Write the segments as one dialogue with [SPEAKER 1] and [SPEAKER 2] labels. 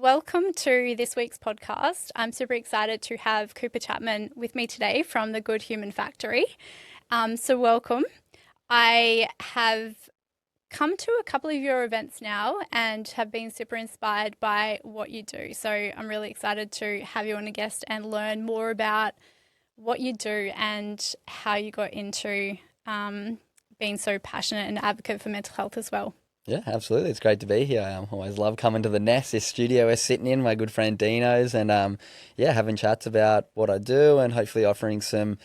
[SPEAKER 1] Welcome to this week's podcast. I'm super excited to have Cooper Chapman with me today from the Good Human Factory. So welcome. I have come to a couple of your events now and have been super inspired by what you do. So I'm really excited to have you on a guest and learn more about what you do and how you got into being so passionate and advocate for mental health as well.
[SPEAKER 2] Yeah, absolutely. It's great to be here. I always love coming to the Nest, this studio we're sitting in, my good friend Dino's, and having chats about what I do and hopefully offering some,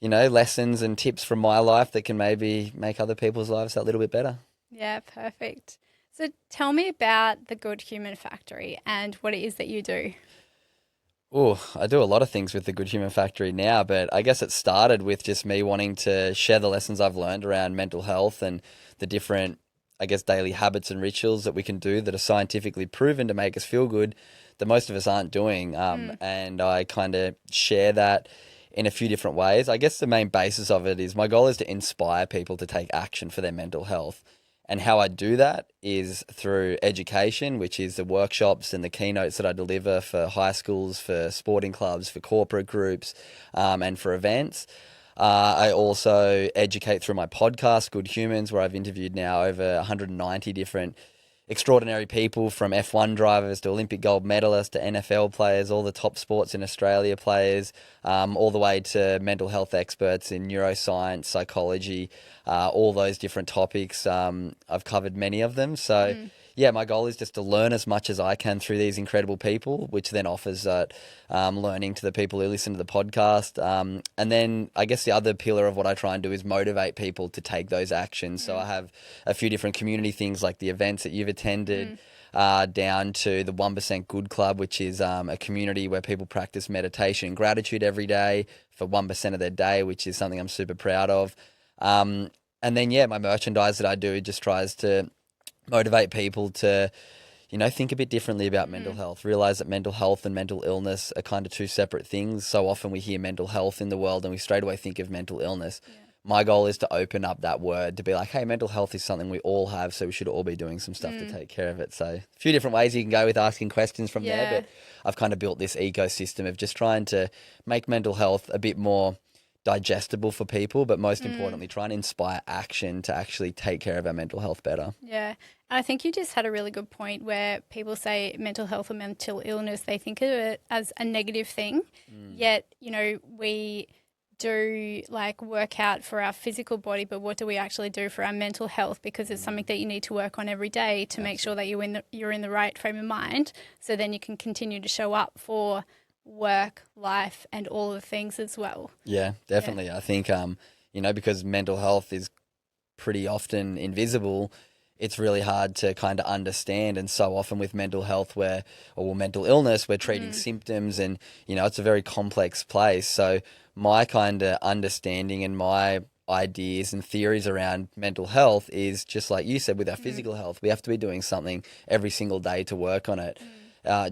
[SPEAKER 2] lessons and tips from my life that can maybe make other people's lives that little bit better.
[SPEAKER 1] Yeah, perfect. So tell me about the Good Human Factory and what it is that you do.
[SPEAKER 2] Oh, I do a lot of things with the Good Human Factory now, but I guess it started with just me wanting to share the lessons I've learned around mental health and the different daily habits and rituals that we can do that are scientifically proven to make us feel good that most of us aren't doing. And I kind of share that in a few different ways. I guess the main basis of it is my goal is to inspire people to take action for their mental health. And how I do that is through education, which is the workshops and the keynotes that I deliver for high schools, for sporting clubs, for corporate groups, and for events. I also educate through my podcast, Good Humans, where I've interviewed now over 190 different extraordinary people, from F1 drivers to Olympic gold medalists to NFL players, all the top sports in Australia players, all the way to mental health experts in neuroscience, psychology, all those different topics. I've covered many of them. So yeah, my goal is just to learn as much as I can through these incredible people, which then offers that learning to the people who listen to the podcast. And then I guess the other pillar of what I try and do is motivate people to take those actions. So I have a few different community things like the events that you've attended, down to the 1% Good Club, which is a community where people practice meditation and gratitude every day for 1% of their day, which is something I'm super proud of. And then, my merchandise that I do just tries to motivate people to, think a bit differently about mental health, realize that mental health and mental illness are kind of two separate things. So often we hear mental health in the world and we straight away think of mental illness. Yeah. My goal is to open up that word to be like, hey, mental health is something we all have, so we should all be doing some stuff to take care of it. So a few different ways you can go with asking questions from there, but I've kind of built this ecosystem of just trying to make mental health a bit more digestible for people, but most importantly, try and inspire action to actually take care of our mental health better.
[SPEAKER 1] Yeah. I think you just had a really good point where people say mental health or mental illness, they think of it as a negative thing. Yet, we do like work out for our physical body, but what do we actually do for our mental health? Because it's something that you need to work on every day to make sure that you're in the right frame of mind. So then you can continue to show up for work, life, and all the things as well.
[SPEAKER 2] Yeah, definitely. Yeah. I think, because mental health is pretty often invisible, it's really hard to kind of understand. And so often with mental health mental illness, we're treating symptoms and, it's a very complex place. So my kind of understanding and my ideas and theories around mental health is just like you said with our physical health, we have to be doing something every single day to work on it.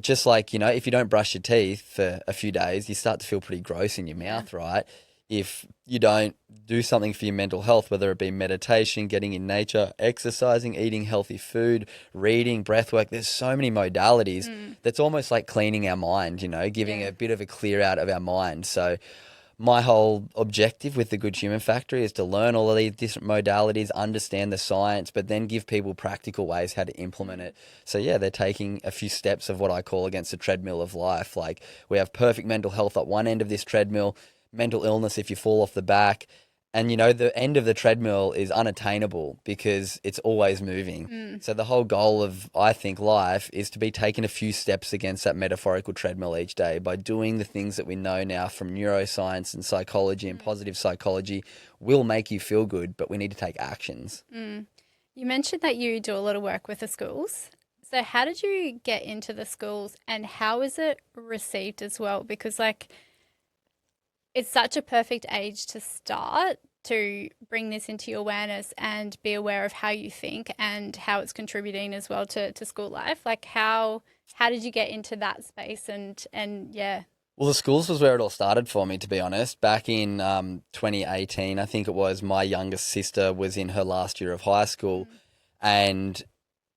[SPEAKER 2] Just like, if you don't brush your teeth for a few days, you start to feel pretty gross in your mouth, right? If you don't do something for your mental health, whether it be meditation, getting in nature, exercising, eating healthy food, reading, breathwork, there's so many modalities that's almost like cleaning our mind, giving a bit of a clear out of our mind. So my whole objective with the Good Human Factory is to learn all of these different modalities, understand the science, but then give people practical ways how to implement it. So they're taking a few steps of what I call against the treadmill of life. Like we have perfect mental health at one end of this treadmill, mental illness if you fall off the back. And, the end of the treadmill is unattainable because it's always moving. So the whole goal of, I think, life is to be taking a few steps against that metaphorical treadmill each day by doing the things that we know now from neuroscience and psychology and positive psychology will make you feel good, but we need to take actions.
[SPEAKER 1] You mentioned that you do a lot of work with the schools. So how did you get into the schools and how is it received as well? Because it's such a perfect age to start to bring this into your awareness and be aware of how you think and how it's contributing as well to school life. Like how did you get into that space and yeah.
[SPEAKER 2] Well, the schools was where it all started for me, to be honest. Back in 2018, I think it was, my youngest sister was in her last year of high school and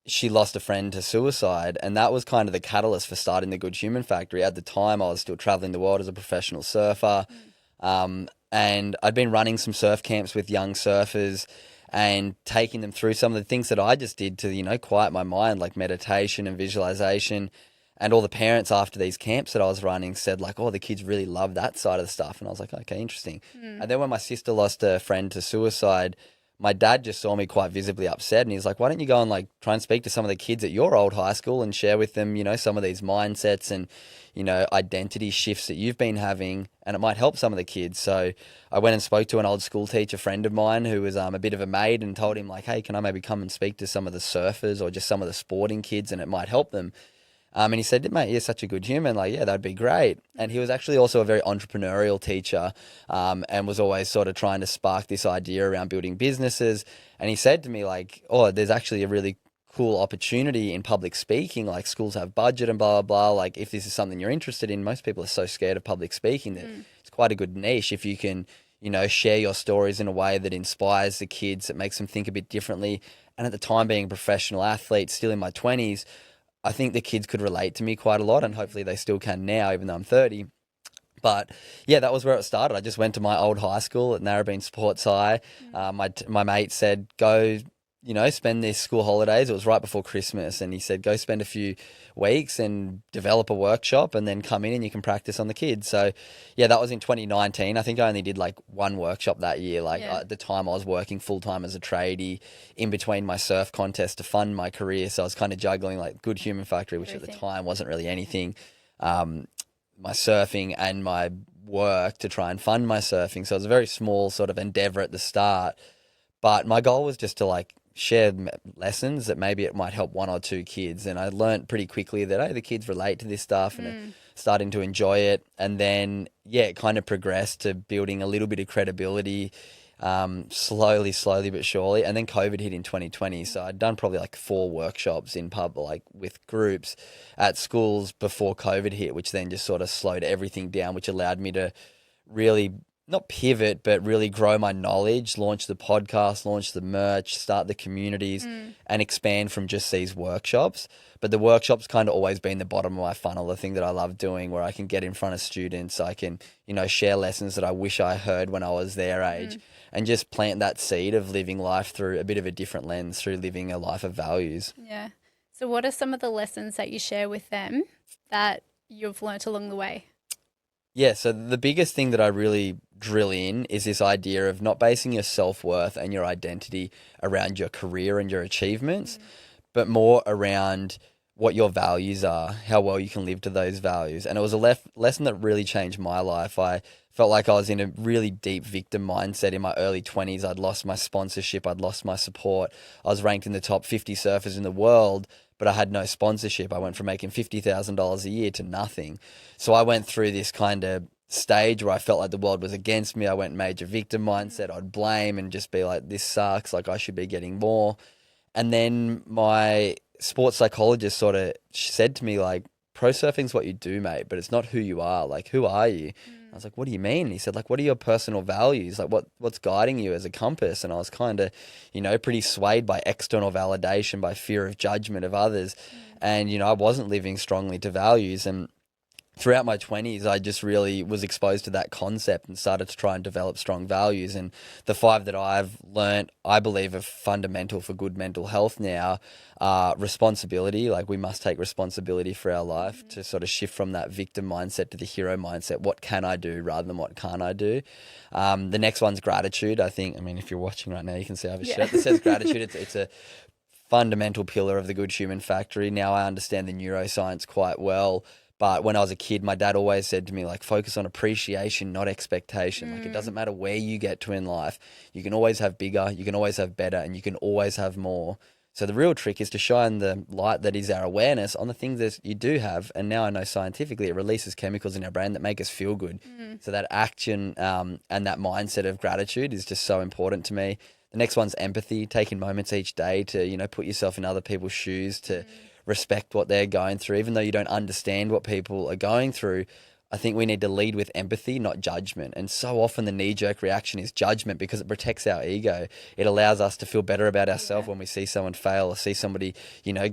[SPEAKER 2] she lost a friend to suicide, and that was kind of the catalyst for starting the Good Human Factory. At the time, I was still traveling the world as a professional surfer, and I'd been running some surf camps with young surfers and taking them through some of the things that I just did to, quiet my mind, like meditation and visualization. And all the parents after these camps that I was running said like, oh, the kids really love that side of the stuff. And I was like, okay, interesting. And then when my sister lost a friend to suicide, my dad just saw me quite visibly upset, and he's like, why don't you go and like try and speak to some of the kids at your old high school and share with them, some of these mindsets and, identity shifts that you've been having, and it might help some of the kids. So I went and spoke to an old school teacher friend of mine who was a bit of a maid, and told him like, hey, can I maybe come and speak to some of the surfers or just some of the sporting kids, and it might help them. And he said, mate, you're such a good human. Like, yeah, that'd be great. And he was actually also a very entrepreneurial teacher, and was always sort of trying to spark this idea around building businesses. And he said to me, like, oh, there's actually a really cool opportunity in public speaking. Like, schools have budget and blah, blah, blah. Like, if this is something you're interested in, most people are so scared of public speaking that it's quite a good niche if you can, share your stories in a way that inspires the kids, that makes them think a bit differently. And at the time, being a professional athlete, still in my 20s, I think the kids could relate to me quite a lot, and hopefully they still can now, even though I'm 30. But yeah, that was where it started. I just went to my old high school at Narrabeen Sports High. My mate said, go, spend this school holidays. It was right before Christmas. And he said, go spend a few weeks and develop a workshop, and then come in and you can practice on the kids. So yeah, that was in 2019. I think I only did like one workshop that year. Like at the time I was working full time as a tradie in between my surf contest to fund my career. So I was kind of juggling like Good Human Factory, which at the time wasn't really anything, my surfing and my work to try and fund my surfing. So it was a very small sort of endeavor at the start. But my goal was just to like share lessons that maybe it might help one or two kids. And I learned pretty quickly that, hey, the kids relate to this stuff and are starting to enjoy it. And then, yeah, it kind of progressed to building a little bit of credibility, slowly but surely. And then COVID hit in 2020. So I'd done probably like 4 workshops in pub, like with groups at schools before COVID hit, which then just sort of slowed everything down, which allowed me to really not pivot, but really grow my knowledge, launch the podcast, launch the merch, start the communities, and expand from just these workshops. But the workshops kind of always been the bottom of my funnel, the thing that I love doing, where I can get in front of students, I can, share lessons that I wish I heard when I was their age, and just plant that seed of living life through a bit of a different lens, through living a life of values.
[SPEAKER 1] Yeah. So what are some of the lessons that you share with them that you've learnt along the way?
[SPEAKER 2] Yeah, so the biggest thing that I really drill in is this idea of not basing your self-worth and your identity around your career and your achievements, but more around what your values are, how well you can live to those values. And it was a lesson that really changed my life. I felt like I was in a really deep victim mindset in my early 20s. I'd lost my sponsorship. I'd lost my support. I was ranked in the top 50 surfers in the world, but I had no sponsorship. I went from making $50,000 a year to nothing. So I went through this kind of stage where I felt like the world was against me. I went major victim mindset. I'd blame and just be like, this sucks. Like I should be getting more. And then my sports psychologist sort of said to me like, pro surfing's what you do, mate, but it's not who you are. Like, who are you? I was like, what do you mean? And he said, like, what are your personal values? Like, what's guiding you as a compass? And I was kind of, pretty swayed by external validation, by fear of judgment of others. And, I wasn't living strongly to values. And throughout my 20s, I just really was exposed to that concept and started to try and develop strong values. And the 5 that I've learnt, I believe, are fundamental for good mental health now are responsibility. Like we must take responsibility for our life to sort of shift from that victim mindset to the hero mindset. What can I do rather than what can't I do? The next one's gratitude. I mean, if you're watching right now, you can see I have a shirt that says gratitude. It's a fundamental pillar of the Good Human Factory. Now I understand the neuroscience quite well. But when I was a kid, my dad always said to me, like, focus on appreciation, not expectation. Like, it doesn't matter where you get to in life. You can always have bigger, you can always have better, and you can always have more. So the real trick is to shine the light that is our awareness on the things that you do have. And now I know scientifically it releases chemicals in our brain that make us feel good. So that action and that mindset of gratitude is just so important to me. The next one's empathy, taking moments each day to, put yourself in other people's shoes, to respect what they're going through. Even though you don't understand what people are going through, I think we need to lead with empathy, not judgment. And so often the knee-jerk reaction is judgment because it protects our ego. It allows us to feel better about ourselves
[SPEAKER 1] Yeah.
[SPEAKER 2] when we see someone fail or see somebody,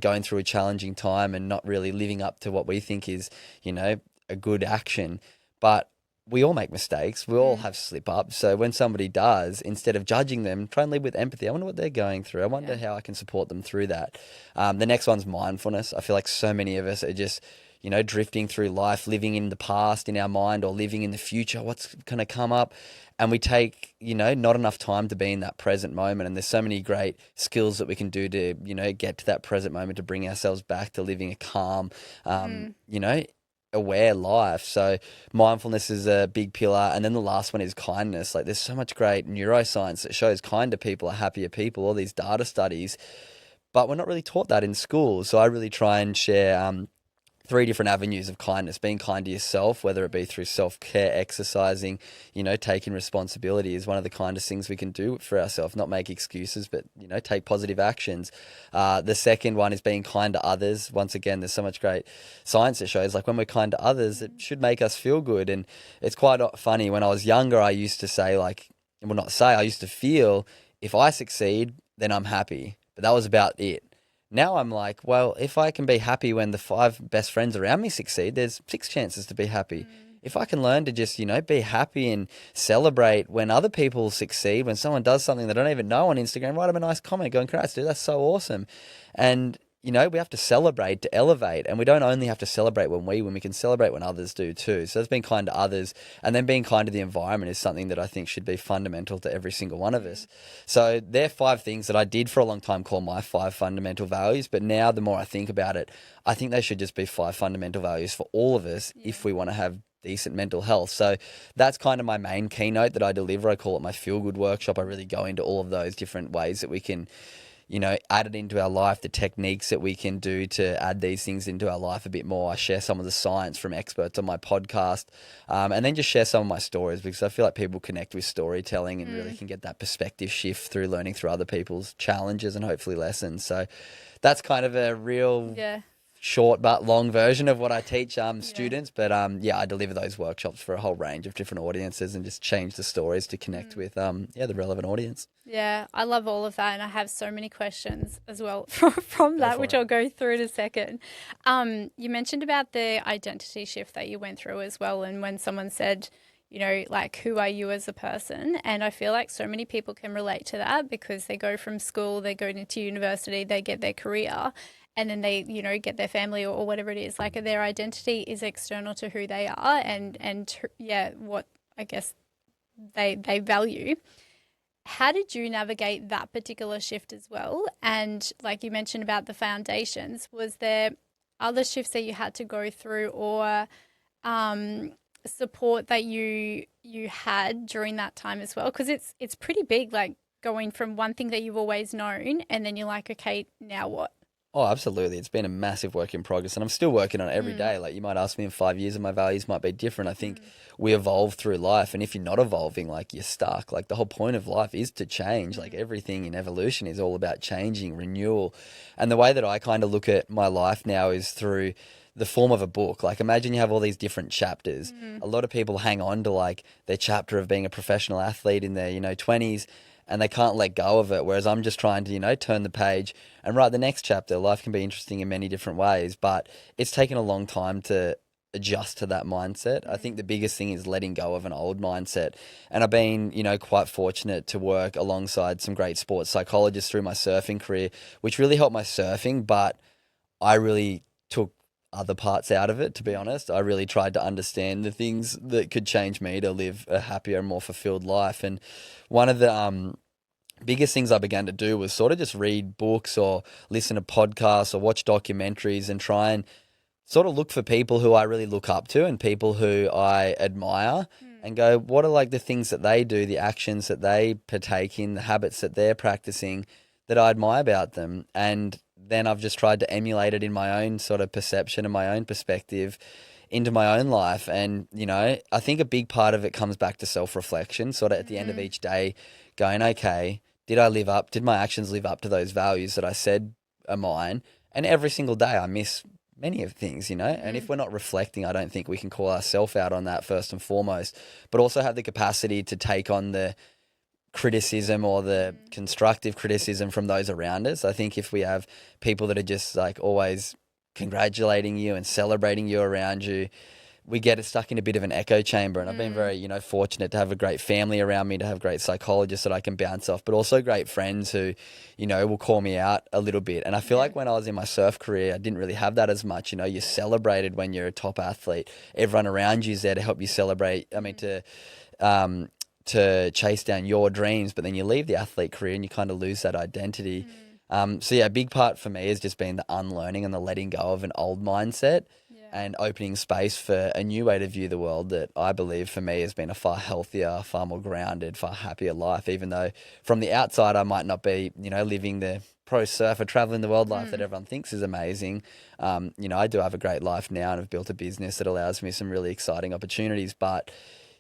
[SPEAKER 2] going through a challenging time and not really living up to what we think is, a good action. But we all make mistakes. We all
[SPEAKER 1] Mm.
[SPEAKER 2] have slip ups. So when somebody does, instead of judging them, try and lead with empathy. I wonder what they're going through. I wonder
[SPEAKER 1] Yeah.
[SPEAKER 2] how I can support them through that. The next one's mindfulness. I feel like so many of us are just drifting through life, living in the past in our mind or living in the future, what's going to come up. And we take, not enough time to be in that present moment. And there's so many great skills that we can do to, get to that present moment, to bring ourselves back to living a calm,
[SPEAKER 1] Mm.
[SPEAKER 2] aware life. So mindfulness is a big pillar. And then the last one is kindness. Like there's so much great neuroscience that shows kinder people are happier people, all these data studies, but we're not really taught that in school. So I really try and share, three different avenues of kindness: being kind to yourself, whether it be through self-care, exercising, taking responsibility is one of the kindest things we can do for ourselves, not make excuses, but, take positive actions. The second one is being kind to others. Once again, there's so much great science that shows like when we're kind to others, it should make us feel good. And it's quite funny. When I was younger, I used to say like, well, not say, I used to feel if I succeed, then I'm happy. But that was about it. Now I'm like, well, if I can be happy when the five best friends around me succeed, there's six chances to be happy.
[SPEAKER 1] Mm.
[SPEAKER 2] If I can learn to just, be happy and celebrate when other people succeed, when someone does something they don't even know on Instagram, write them a nice comment going, congrats, dude, that's so awesome. And, we have to celebrate to elevate. And we don't only have to celebrate when we can celebrate when others do too. So that's being kind to others. And then being kind to the environment is something that I think should be fundamental to every single one of us. So they're five things that I did for a long time call my five fundamental values. But now the more I think about it, I think they should just be five fundamental values for all of us
[SPEAKER 1] Yeah.
[SPEAKER 2] if we want to have decent mental health. So that's kind of my main keynote that I deliver. I call it my feel good workshop. I really go into all of those different ways that we can add it into our life, the techniques that we can do to add these things into our life a bit more. I share some of the science from experts on my podcast, and then just share some of my stories because I feel like people connect with storytelling and really
[SPEAKER 1] Mm.
[SPEAKER 2] can get that perspective shift through learning through other people's challenges and hopefully lessons. So that's kind of a real
[SPEAKER 1] Yeah.
[SPEAKER 2] short but long version of what I teach
[SPEAKER 1] Yeah.
[SPEAKER 2] students. But I deliver those workshops for a whole range of different audiences and just change the stories to connect with the relevant audience.
[SPEAKER 1] Yeah, I love all of that, and I have so many questions as well from
[SPEAKER 2] Go
[SPEAKER 1] that,
[SPEAKER 2] for
[SPEAKER 1] which
[SPEAKER 2] it.
[SPEAKER 1] I'll go through in a second. You mentioned about the identity shift that you went through as well, and when someone said, like, who are you as a person? And I feel like so many people can relate to that because they go from school, they go into university, they get their career, and then they, get their family or whatever it is. Like their identity is external to who they are, and what I guess they value. How did you navigate that particular shift as well? And like you mentioned about the foundations, was there other shifts that you had to go through or um, support that you had during that time as well? Because it's pretty big, like going from one thing that you've always known, and then you're like, okay, now what?
[SPEAKER 2] Oh, absolutely. It's been a massive work in progress, and I'm still working on it every
[SPEAKER 1] Mm,
[SPEAKER 2] day. Like, you might ask me in 5 years, and my values might be different. I think
[SPEAKER 1] mm,
[SPEAKER 2] we evolve through life, and if you're not evolving, like, you're stuck. Like, the whole point of life is to change. Like,
[SPEAKER 1] mm,
[SPEAKER 2] everything in evolution is all about changing, renewal. And the way that I kind of look at my life now is through the form of a book. Like, imagine you have all these different chapters.
[SPEAKER 1] mm,
[SPEAKER 2] A lot of people hang on to, like, their chapter of being a professional athlete in their, 20s, and they can't let go of it. Whereas I'm just trying to, turn the page and write the next chapter. Life can be interesting in many different ways, but it's taken a long time to adjust to that mindset. I think
[SPEAKER 1] mm,
[SPEAKER 2] the biggest thing is letting go of an old mindset. And I've been, quite fortunate to work alongside some great sports psychologists through my surfing career, which really helped my surfing, but I really took other parts out of it, to be
[SPEAKER 1] mm,
[SPEAKER 2] honest. I really tried to understand the things that could change me to live a happier and more fulfilled life. And one of the biggest things I began to do was sort of just read books or listen to podcasts or watch documentaries and try and sort of look for people who I really look up to and people who I admire
[SPEAKER 1] mm,
[SPEAKER 2] and go, what are like the things that they do, the actions that they partake in, the habits that they're practicing that I admire about them. And then I've just tried to emulate it in my own sort of perception and my own perspective into my own life. And, I think a big part of it comes back to self-reflection, sort of at the end of
[SPEAKER 1] mm,
[SPEAKER 2] each day going, okay, did my actions live up to those values that I said are mine? And every single day I miss many of things, you know, and if we're not reflecting, I don't think we can call ourselves out on that first and foremost, but also have the capacity to take on the criticism or the constructive criticism from those around us. I think if we have people that are just like always congratulating you and celebrating you around you, we get stuck in a bit of an echo chamber. And I've been very, you know, fortunate to have a great family around me, to have great psychologists that I can bounce off, but also great friends who, you know, will call me out a little bit. And I feel like when I was in my surf career, I didn't really have that as much. You know, you're celebrated when you're a top athlete. Everyone around you is there to help you celebrate. I mean, to chase down your dreams, but then you leave the athlete career and you kind of lose that identity. So yeah, a big part for me has just been the unlearning and the letting go of an old mindset and opening space for a new way to view the world that I believe for me has been a far healthier, far more grounded, far happier life, even though from the outside I might not be, you know, living the pro surfer, traveling the world life that everyone thinks is amazing. You know, I do have a great life now and have built a business that allows me some really exciting opportunities, but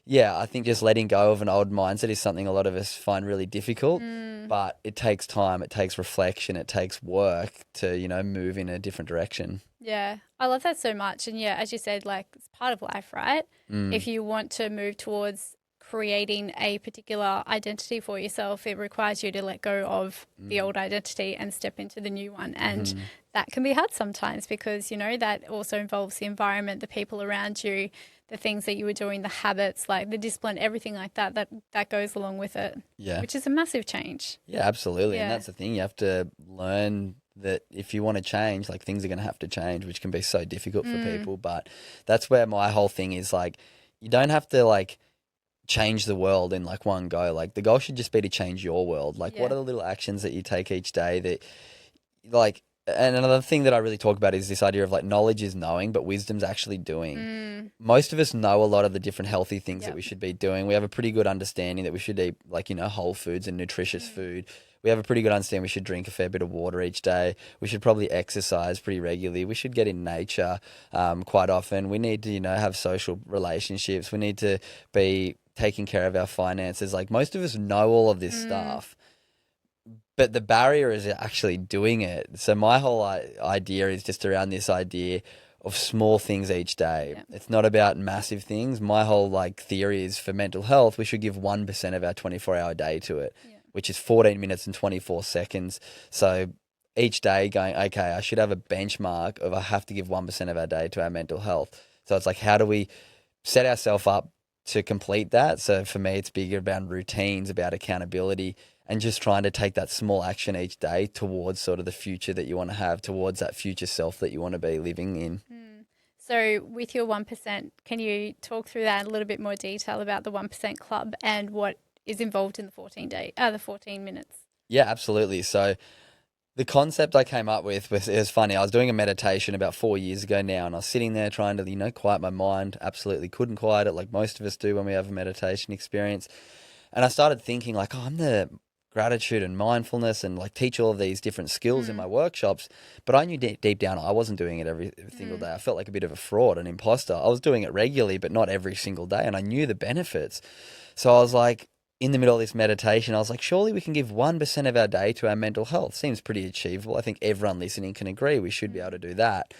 [SPEAKER 2] yeah, I think just letting go of an old mindset is something a lot of us find really difficult, but it takes time, it takes reflection, it takes work to, you know, move in a different direction.
[SPEAKER 1] Yeah, I love that so much. And yeah, as you said, like it's part of life, right? If you want to move towards creating a particular identity for yourself, it requires you to let go of the old identity and step into the new one. And that can be hard sometimes because, you know, that also involves the environment, the people around you, the things that you were doing, the habits, like the discipline, everything like that, that goes along with it.
[SPEAKER 2] Yeah.
[SPEAKER 1] Which is a massive change.
[SPEAKER 2] Yeah, absolutely.
[SPEAKER 1] Yeah.
[SPEAKER 2] And that's the thing. You have to learn that if you want to change, like things are going to have to change, which can be so difficult for people. But that's where my whole thing is like, you don't have to like change the world in like one go. Like the goal should just be to change your world. Like what are the little actions that you take each day that like, and another thing that I really talk about is this idea of like knowledge is knowing, but wisdom's actually doing. Most of us know a lot of the different healthy things that we should be doing. We have a pretty good understanding that we should eat like, you know, whole foods and nutritious food. We have a pretty good understanding we should drink a fair bit of water each day. We should probably exercise pretty regularly. We should get in nature quite often. We need to, you know, have social relationships. We need to be taking care of our finances. Like most of us know all of this stuff. But the barrier is actually doing it. So my whole idea is just around this idea of small things each day. Yeah. It's not about massive things. My whole like theory is for mental health, we should give 1% of our 24-hour day to it, which is 14 minutes and 24 seconds. So each day going, okay, I should have a benchmark of I have to give 1% of our day to our mental health. So it's like, how do we set ourselves up to complete that? So for me, it's bigger about routines, about accountability, and just trying to take that small action each day towards sort of the future that you want to have, towards that future self that you want to be living in.
[SPEAKER 1] So with your 1%, can you talk through that in a little bit more detail about the 1% club and what is involved in the 14 minutes?
[SPEAKER 2] Yeah, absolutely. So the concept I came up with was, it was funny. I was doing a meditation about 4 years ago now, and I was sitting there trying to, you know, quiet my mind. Absolutely couldn't quiet it like most of us do when we have a meditation experience. And I started thinking like, oh, I'm the gratitude and mindfulness and like teach all of these different skills in my workshops. But I knew deep down I wasn't doing it every single day. I felt like a bit of a fraud, an imposter. I was doing it regularly, but not every single day. And I knew the benefits. So I was like, in the middle of this meditation, I was like, surely we can give 1% of our day to our mental health. Seems pretty achievable. I think everyone listening can agree we should be able to do that.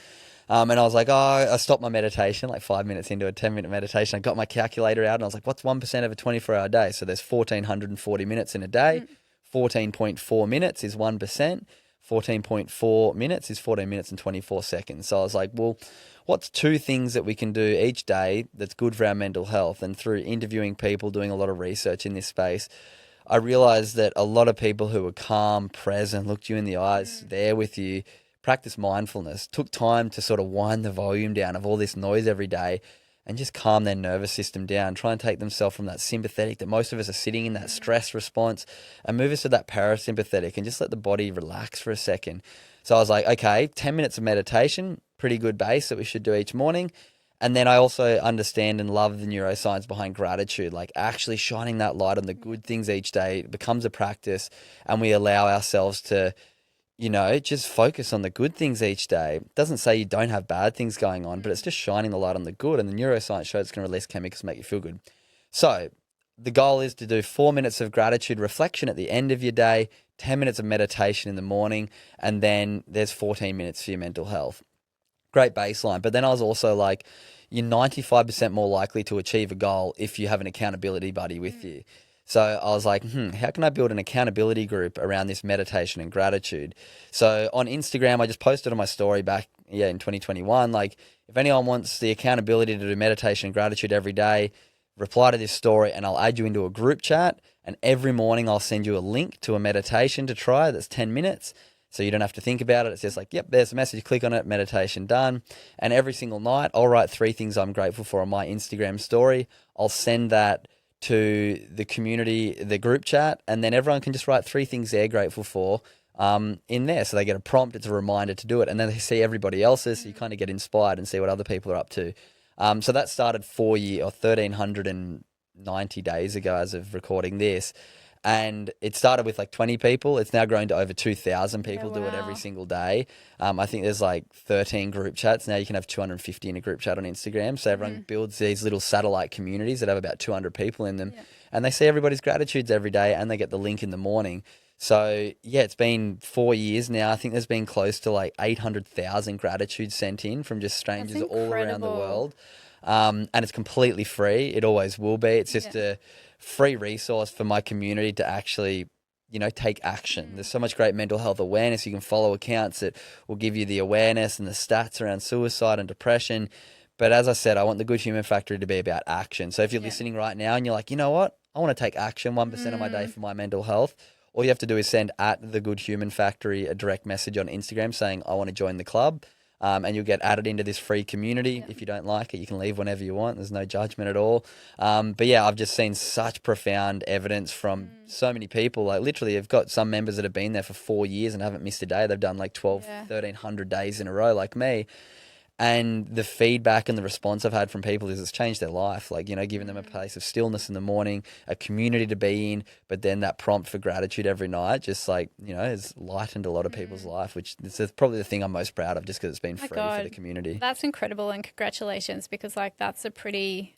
[SPEAKER 2] And I was like, I stopped my meditation like 5 minutes into a 10-minute meditation. I got my calculator out and I was like, what's 1% of a 24-hour day? So there's 1,440 minutes in a day. 14.4 minutes is 1%. 14.4 minutes is 14 minutes and 24 seconds. So I was like, well, what's two things that we can do each day that's good for our mental health? And through interviewing people, doing a lot of research in this space, I realized that a lot of people who were calm, present, looked you in the eyes, there with you, practice mindfulness, took time to sort of wind the volume down of all this noise every day and just calm their nervous system down, try and take themselves from that sympathetic that most of us are sitting in, that stress response, and move us to that parasympathetic and just let the body relax for a second. So I was like, okay, 10 minutes of meditation, pretty good base that we should do each morning. And then I also understand and love the neuroscience behind gratitude, like actually shining that light on the good things each day. It becomes a practice and we allow ourselves to, you know, just focus on the good things each day. It doesn't say you don't have bad things going on, but it's just shining the light on the good. And the neuroscience shows it's going to release chemicals to make you feel good. So the goal is to do 4 minutes of gratitude reflection at the end of your day, 10 minutes of meditation in the morning, and then there's 14 minutes for your mental health. great baseline. But then I was also like, you're 95% more likely to achieve a goal if you have an accountability buddy with you. So I was like, how can I build an accountability group around this meditation and gratitude? So on Instagram, I just posted on my story back, in 2021, like, if anyone wants the accountability to do meditation and gratitude every day, reply to this story and I'll add you into a group chat. And every morning I'll send you a link to a meditation to try that's 10 minutes. So you don't have to think about it. It's just like, yep, there's a message, click on it, meditation done. And every single night I'll write 3 things I'm grateful for on my Instagram story. I'll send that to the community, the group chat, and then everyone can just write 3 things they're grateful for in there. So they get a prompt, it's a reminder to do it. And then they see everybody else's, so you kind of get inspired and see what other people are up to. So that started 1,390 days ago as of recording this. And it started with like 20 people. It's now grown to over 2,000 people do it every single day. I think there's like 13 group chats. Now you can have 250 in a group chat on Instagram. So everyone builds these little satellite communities that have about 200 people in them. And they see everybody's gratitudes every day and they get the link in the morning. So yeah, it's been 4 years now. I think there's been close to like 800,000 gratitudes sent in from just strangers all around the world. And it's completely free. It always will be. It's just a free resource for my community to actually, take action. There's so much great mental health awareness. You can follow accounts that will give you the awareness and the stats around suicide and depression. But as I said, I want the Good Human Factory to be about action. So if you're listening right now and you're like, you know what, I want to take action 1% of my day for my mental health, all you have to do is send at the Good Human Factory a direct message on Instagram saying, I want to join the club. And you'll get added into this free community. If you don't like it, you can leave whenever you want. There's no judgment at all. But yeah, I've just seen such profound evidence from so many people. Like literally, I've got some members that have been there for 4 years and haven't missed a day. They've done like 1,300 days in a row like me. And the feedback and the response I've had from people is it's changed their life. Like, giving them a place of stillness in the morning, a community to be in, but then that prompt for gratitude every night just like, has lightened a lot of people's life, which is probably the thing I'm most proud of just because it's been free for the community.
[SPEAKER 1] That's incredible and congratulations because like that's a pretty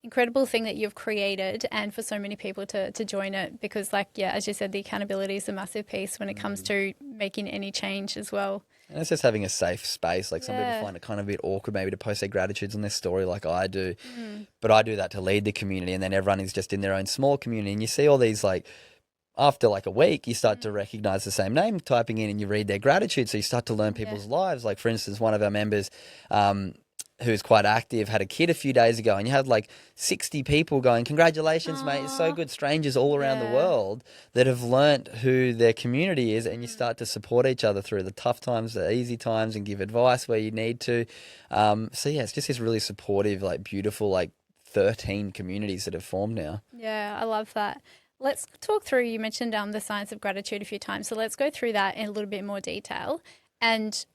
[SPEAKER 1] incredible thing that you've created and for so many people to join it because like, as you said, the accountability is a massive piece when it comes to making any change as well.
[SPEAKER 2] And it's just having a safe space. Like some people find it kind of a bit awkward maybe to post their gratitudes on their story like I do. But I do that to lead the community and then everyone is just in their own small community. And you see all these like, after like a week, you start to recognize the same name typing in and you read their gratitude. So you start to learn people's lives. Like for instance, one of our members who's quite active had a kid a few days ago and you had like 60 people going, congratulations, mate. It's so good. Strangers all around the world that have learnt who their community is and you start to support each other through the tough times, the easy times and give advice where you need to. So yeah, it's just this really supportive, like beautiful, like 13 communities that have formed now.
[SPEAKER 1] Yeah, I love that. Let's talk through, you mentioned the science of gratitude a few times. So let's go through that in a little bit more detail. And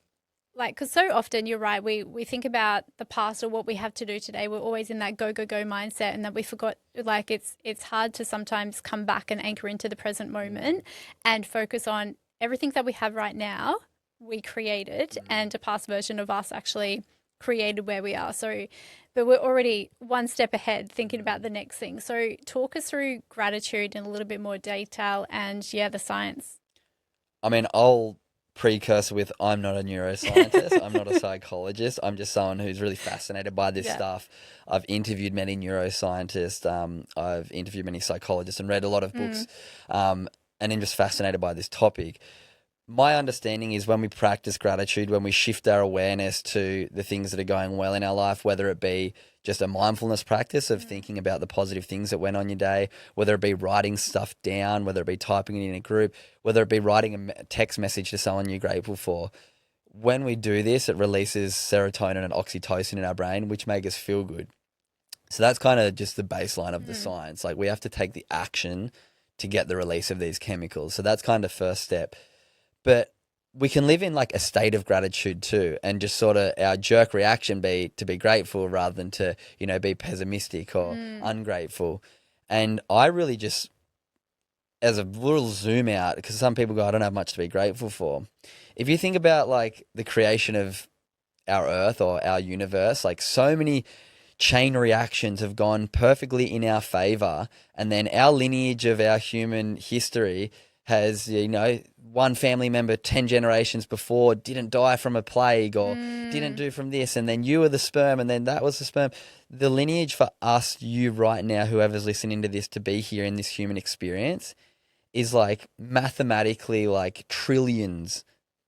[SPEAKER 1] like, because so often you're right, we think about the past or what we have to do today. We're always in that go, go, go mindset and that we forgot, like it's hard to sometimes come back and anchor into the present moment and focus on everything that we have right now, we created and a past version of us actually created where we are. So, but we're already one step ahead thinking about the next thing. So talk us through gratitude in a little bit more detail and the science.
[SPEAKER 2] I mean, I'll precursor with I'm not a neuroscientist. I'm not a psychologist. I'm just someone who's really fascinated by this stuff. I've interviewed many neuroscientists. I've interviewed many psychologists and read a lot of books and I'm just fascinated by this topic. My understanding is when we practice gratitude, when we shift our awareness to the things that are going well in our life, whether it be just a mindfulness practice of thinking about the positive things that went on your day, whether it be writing stuff down, whether it be typing it in a group, whether it be writing a text message to someone you're grateful for. When we do this, it releases serotonin and oxytocin in our brain, which make us feel good. So that's kind of just the baseline of the science. Like we have to take the action to get the release of these chemicals. So that's kind of first step. But we can live in like a state of gratitude too and just sort of our jerk reaction be to be grateful rather than to, be pessimistic or ungrateful. And I really just, as a little zoom out, because some people go, I don't have much to be grateful for. If you think about like the creation of our earth or our universe, like so many chain reactions have gone perfectly in our favor. And then our lineage of our human history has, one family member 10 generations before didn't die from a plague or didn't do from this, and then you were the sperm, and then that was the sperm. The lineage for us, you right now, whoever's listening to this, to be here in this human experience is like mathematically like trillions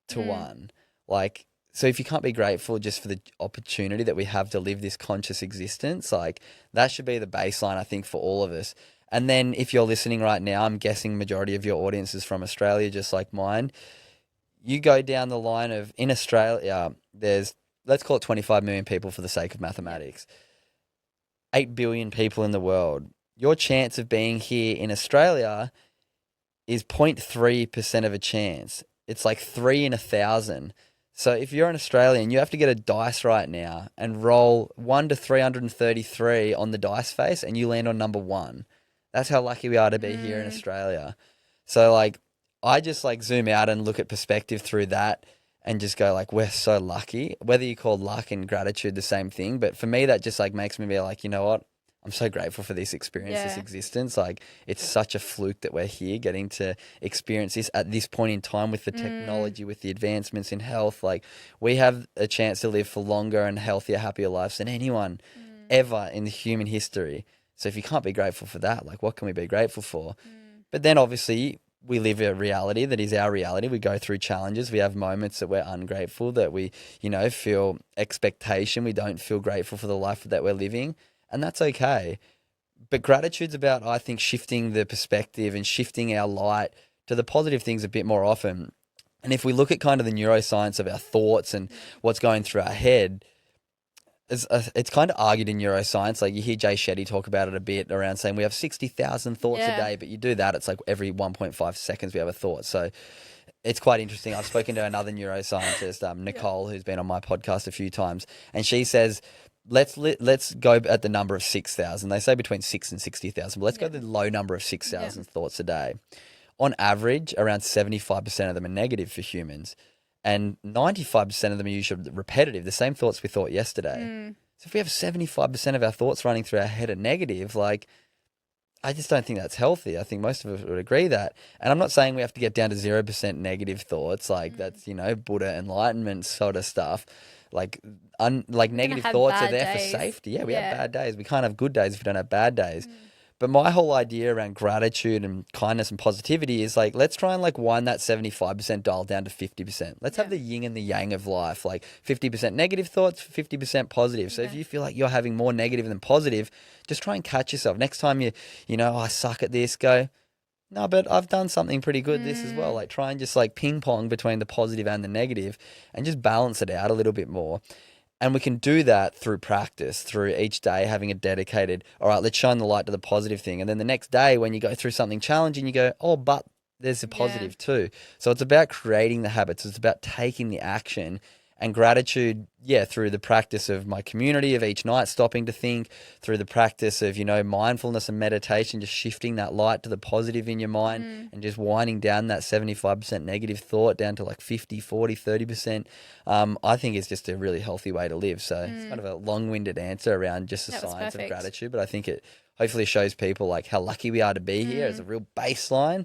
[SPEAKER 2] to one. Like, so if you can't be grateful just for the opportunity that we have to live this conscious existence, like that should be the baseline, I think, for all of us. And then if you're listening right now, I'm guessing majority of your audience is from Australia, just like mine. You go down the line of, in Australia, there's, let's call it 25 million people for the sake of mathematics. 8 billion people in the world. Your chance of being here in Australia is 0.3% of a chance. It's like 3 in 1,000. So if you're an Australian, you have to get a dice right now and roll 1 to 333 on the dice face, and you land on number 1. That's how lucky we are to be here in Australia. So like, I just like zoom out and look at perspective through that and just go like, we're so lucky. Whether you call luck and gratitude the same thing, but for me, that just like makes me be like, you know what? I'm so grateful for this experience, this existence. Like, it's such a fluke that we're here getting to experience this at this point in time with the technology, with the advancements in health. Like, we have a chance to live for longer and healthier, happier lives than anyone ever in the human history. So if you can't be grateful for that, like, what can we be grateful for? But then obviously we live a reality that is our reality. We go through challenges. We have moments that we're ungrateful, that we, feel expectation. We don't feel grateful for the life that we're living. And that's okay. But gratitude's about, I think, shifting the perspective and shifting our light to the positive things a bit more often. And if we look at kind of the neuroscience of our thoughts and what's going through our head, it's kind of argued in neuroscience. Like, you hear Jay Shetty talk about it a bit around saying we have 60,000 thoughts a day, but you do that, it's like every 1.5 seconds we have a thought. So it's quite interesting. I've spoken to another neuroscientist, Nicole, who's been on my podcast a few times, and she says, let's go at the number of 6,000. They say between 6 and 60,000, but let's go to the low number of 6,000 thoughts a day. On average, around 75% of them are negative for humans, and 95% of them are usually repetitive, the same thoughts we thought yesterday. So if we have 75% of our thoughts running through our head are negative, like, I just don't think that's healthy. I think most of us would agree that. And I'm not saying we have to get down to 0% negative thoughts, like that's, Buddha enlightenment sort of stuff. Like, negative thoughts are there for safety. Yeah, we have bad days. We can't have good days if we don't have bad days. But my whole idea around gratitude and kindness and positivity is like, let's try and like wind that 75% dial down to 50%. Let's have the yin and the yang of life, like 50% negative thoughts, 50% positive. So if you feel like you're having more negative than positive, just try and catch yourself. Next time I suck at this, go, no, but I've done something pretty good this as well. Like, try and just like ping pong between the positive and the negative and just balance it out a little bit more. And we can do that through practice, through each day having a dedicated, all right, let's shine the light to the positive thing. And then the next day when you go through something challenging, you go, oh, but there's a positive too. So it's about creating the habits. It's about taking the action. And gratitude, through the practice of my community of each night, stopping to think, through the practice of, mindfulness and meditation, just shifting that light to the positive in your mind and just winding down that 75% negative thought down to like 50, 40, 30%, I think is just a really healthy way to live. So it's kind of a long-winded answer around just the science of gratitude, but I think it hopefully shows people like how lucky we are to be here as a real baseline.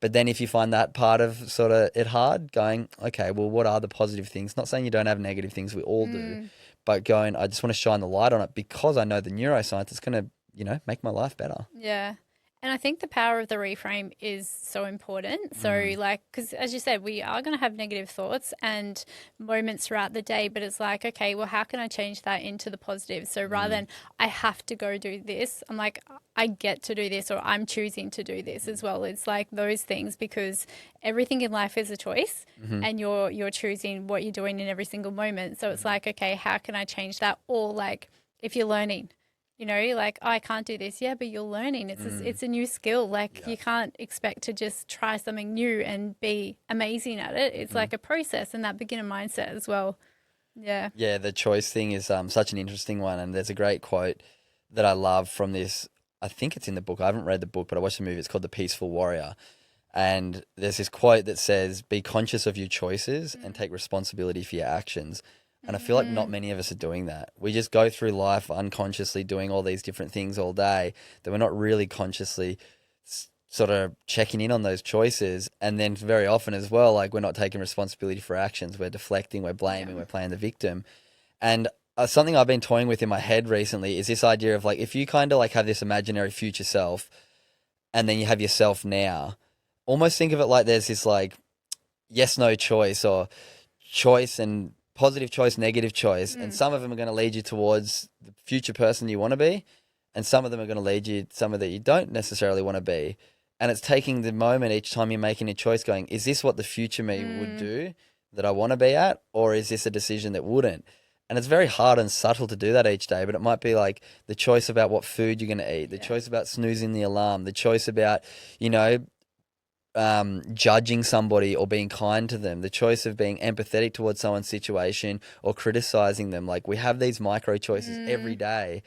[SPEAKER 2] But then if you find that part of sort of it hard, going, okay, well, what are the positive things? Not saying you don't have negative things, we all do, but going, I just want to shine the light on it because I know the neuroscience is going to, make my life better.
[SPEAKER 1] Yeah. And I think the power of the reframe is so important. So like, because as you said, we are going to have negative thoughts and moments throughout the day, but it's like, okay, well, how can I change that into the positive? So rather than I have to go do this, I'm like, I get to do this, or I'm choosing to do this as well. It's like those things, because everything in life is a choice and you're choosing what you're doing in every single moment. So it's like, okay, how can I change that? Or like if you're learning, like, oh, I can't do this. Yeah, but you're learning. It's a new skill. Like, you can't expect to just try something new and be amazing at it. It's like a process, and that beginner mindset as well. Yeah.
[SPEAKER 2] Yeah, the choice thing is such an interesting one. And there's a great quote that I love from this. I think it's in the book. I haven't read the book, but I watched the movie. It's called The Peaceful Warrior. And there's this quote that says, be conscious of your choices and take responsibility for your actions. And I feel like not many of us are doing that. We just go through life unconsciously doing all these different things all day that we're not really consciously sort of checking in on those choices. And then very often as well, like we're not taking responsibility for actions. We're deflecting, we're blaming, we're playing the victim. And something I've been toying with in my head recently is this idea of like, if you kind of like have this imaginary future self and then you have yourself now, almost think of it like there's this like yes, no choice, or choice and positive choice, negative choice. And some of them are going to lead you towards the future person you want to be. And some of them are going to lead you somewhere that you don't necessarily want to be. And it's taking the moment each time you're making a choice going, is this what the future me would do that I want to be at? Or is this a decision that wouldn't? And it's very hard and subtle to do that each day, but it might be like the choice about what food you're going to eat, the choice about snoozing the alarm, the choice about, judging somebody or being kind to them, the choice of being empathetic towards someone's situation or criticizing them. Like we have these micro choices every day.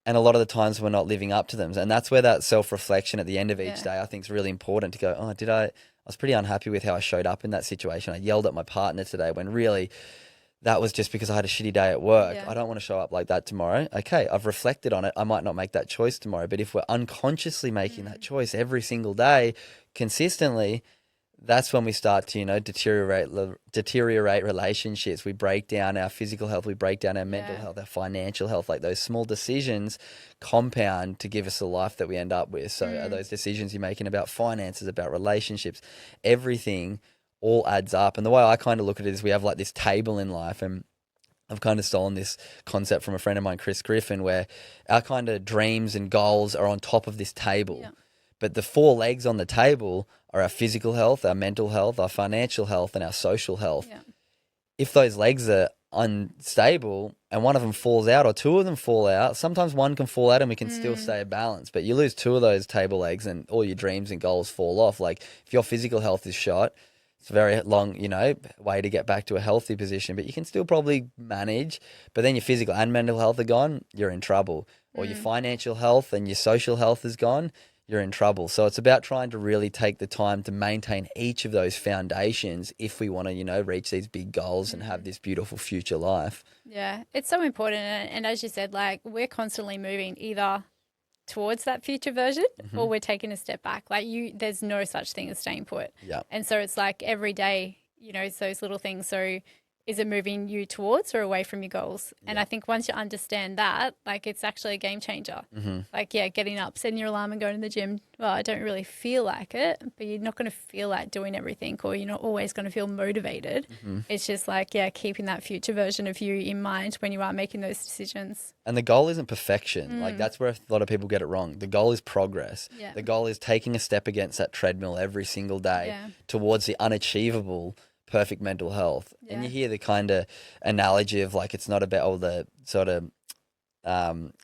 [SPEAKER 2] And a lot of the times we're not living up to them. And that's where that self-reflection at the end of each day, I think, is really important to go, I was pretty unhappy with how I showed up in that situation. I yelled at my partner today when really that was just because I had a shitty day at work. I don't want to show up like that tomorrow. Okay, I've reflected on it. I might not make that choice tomorrow. But if we're unconsciously making that choice every single day consistently, that's when we start to, deteriorate relationships. We break down our physical health. We break down our mental health, our financial health. Like those small decisions compound to give us the life that we end up with. So are those decisions you're making about finances, about relationships, everything all adds up. And the way I kind of look at it is we have like this table in life, and I've kind of stolen this concept from a friend of mine, Chris Griffin, where our kind of dreams and goals are on top of this table. Yeah. But the four legs on the table are our physical health, our mental health, our financial health, and our social health. Yeah. If those legs are unstable and one of them falls out or two of them fall out, sometimes one can fall out and we can still stay balanced. But you lose two of those table legs and all your dreams and goals fall off. Like if your physical health is shot, it's a very long, way to get back to a healthy position, but you can still probably manage. But then your physical and mental health are gone, you're in trouble. Or your financial health and your social health is gone, you're in trouble. So it's about trying to really take the time to maintain each of those foundations if we want to, reach these big goals and have this beautiful future life.
[SPEAKER 1] Yeah, it's so important. And as you said, like we're constantly moving either towards that future version or we're taking a step back. Like there's no such thing as staying put.
[SPEAKER 2] Yeah.
[SPEAKER 1] And so it's like every day, it's those little things. So is it moving you towards or away from your goals? And I think once you understand that, like it's actually a game changer. Like, getting up, setting your alarm and going to the gym. Well, I don't really feel like it, but you're not going to feel like doing everything, or you're not always going to feel motivated. It's just like, keeping that future version of you in mind when you are making those decisions.
[SPEAKER 2] And the goal isn't perfection. Like that's where a lot of people get it wrong. The goal is progress.
[SPEAKER 1] Yeah.
[SPEAKER 2] The goal is taking a step against that treadmill every single day towards the unachievable perfect mental health. And you hear the kind of analogy of like it's not about all the sort of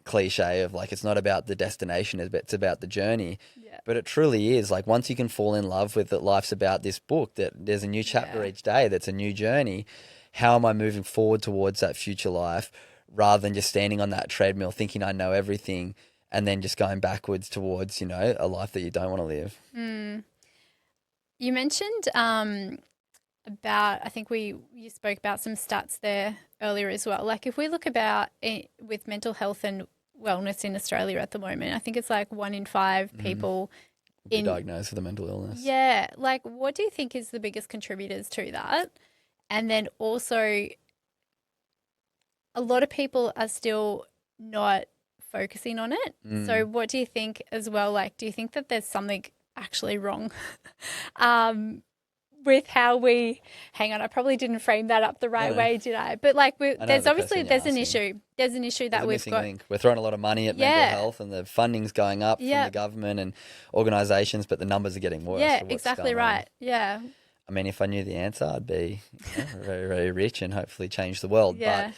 [SPEAKER 2] cliche of like it's not about the destination, it's about the journey. But it truly is. Like once you can fall in love with that life's about this book, that there's a new chapter each day, that's a new journey. How am I moving forward towards that future life rather than just standing on that treadmill thinking I know everything and then just going backwards towards, a life that you don't want to live.
[SPEAKER 1] You mentioned about, I think you spoke about some stats there earlier as well. Like if we look about it with mental health and wellness in Australia at the moment, I think it's like 1 in 5 people
[SPEAKER 2] diagnosed with a mental illness.
[SPEAKER 1] Yeah. Like what do you think is the biggest contributors to that? And then also a lot of people are still not focusing on it. So what do you think as well? Like, do you think that there's something actually wrong with how hang on, I probably didn't frame that up the right way, did I? But like, there's an issue. There's an issue that we've got.
[SPEAKER 2] Link. We're throwing a lot of money at mental health and the funding's going up from the government and organisations, but the numbers are getting worse.
[SPEAKER 1] Yeah, exactly right. Yeah.
[SPEAKER 2] I mean, if I knew the answer, I'd be very, very rich and hopefully change the world.
[SPEAKER 1] Yeah.
[SPEAKER 2] But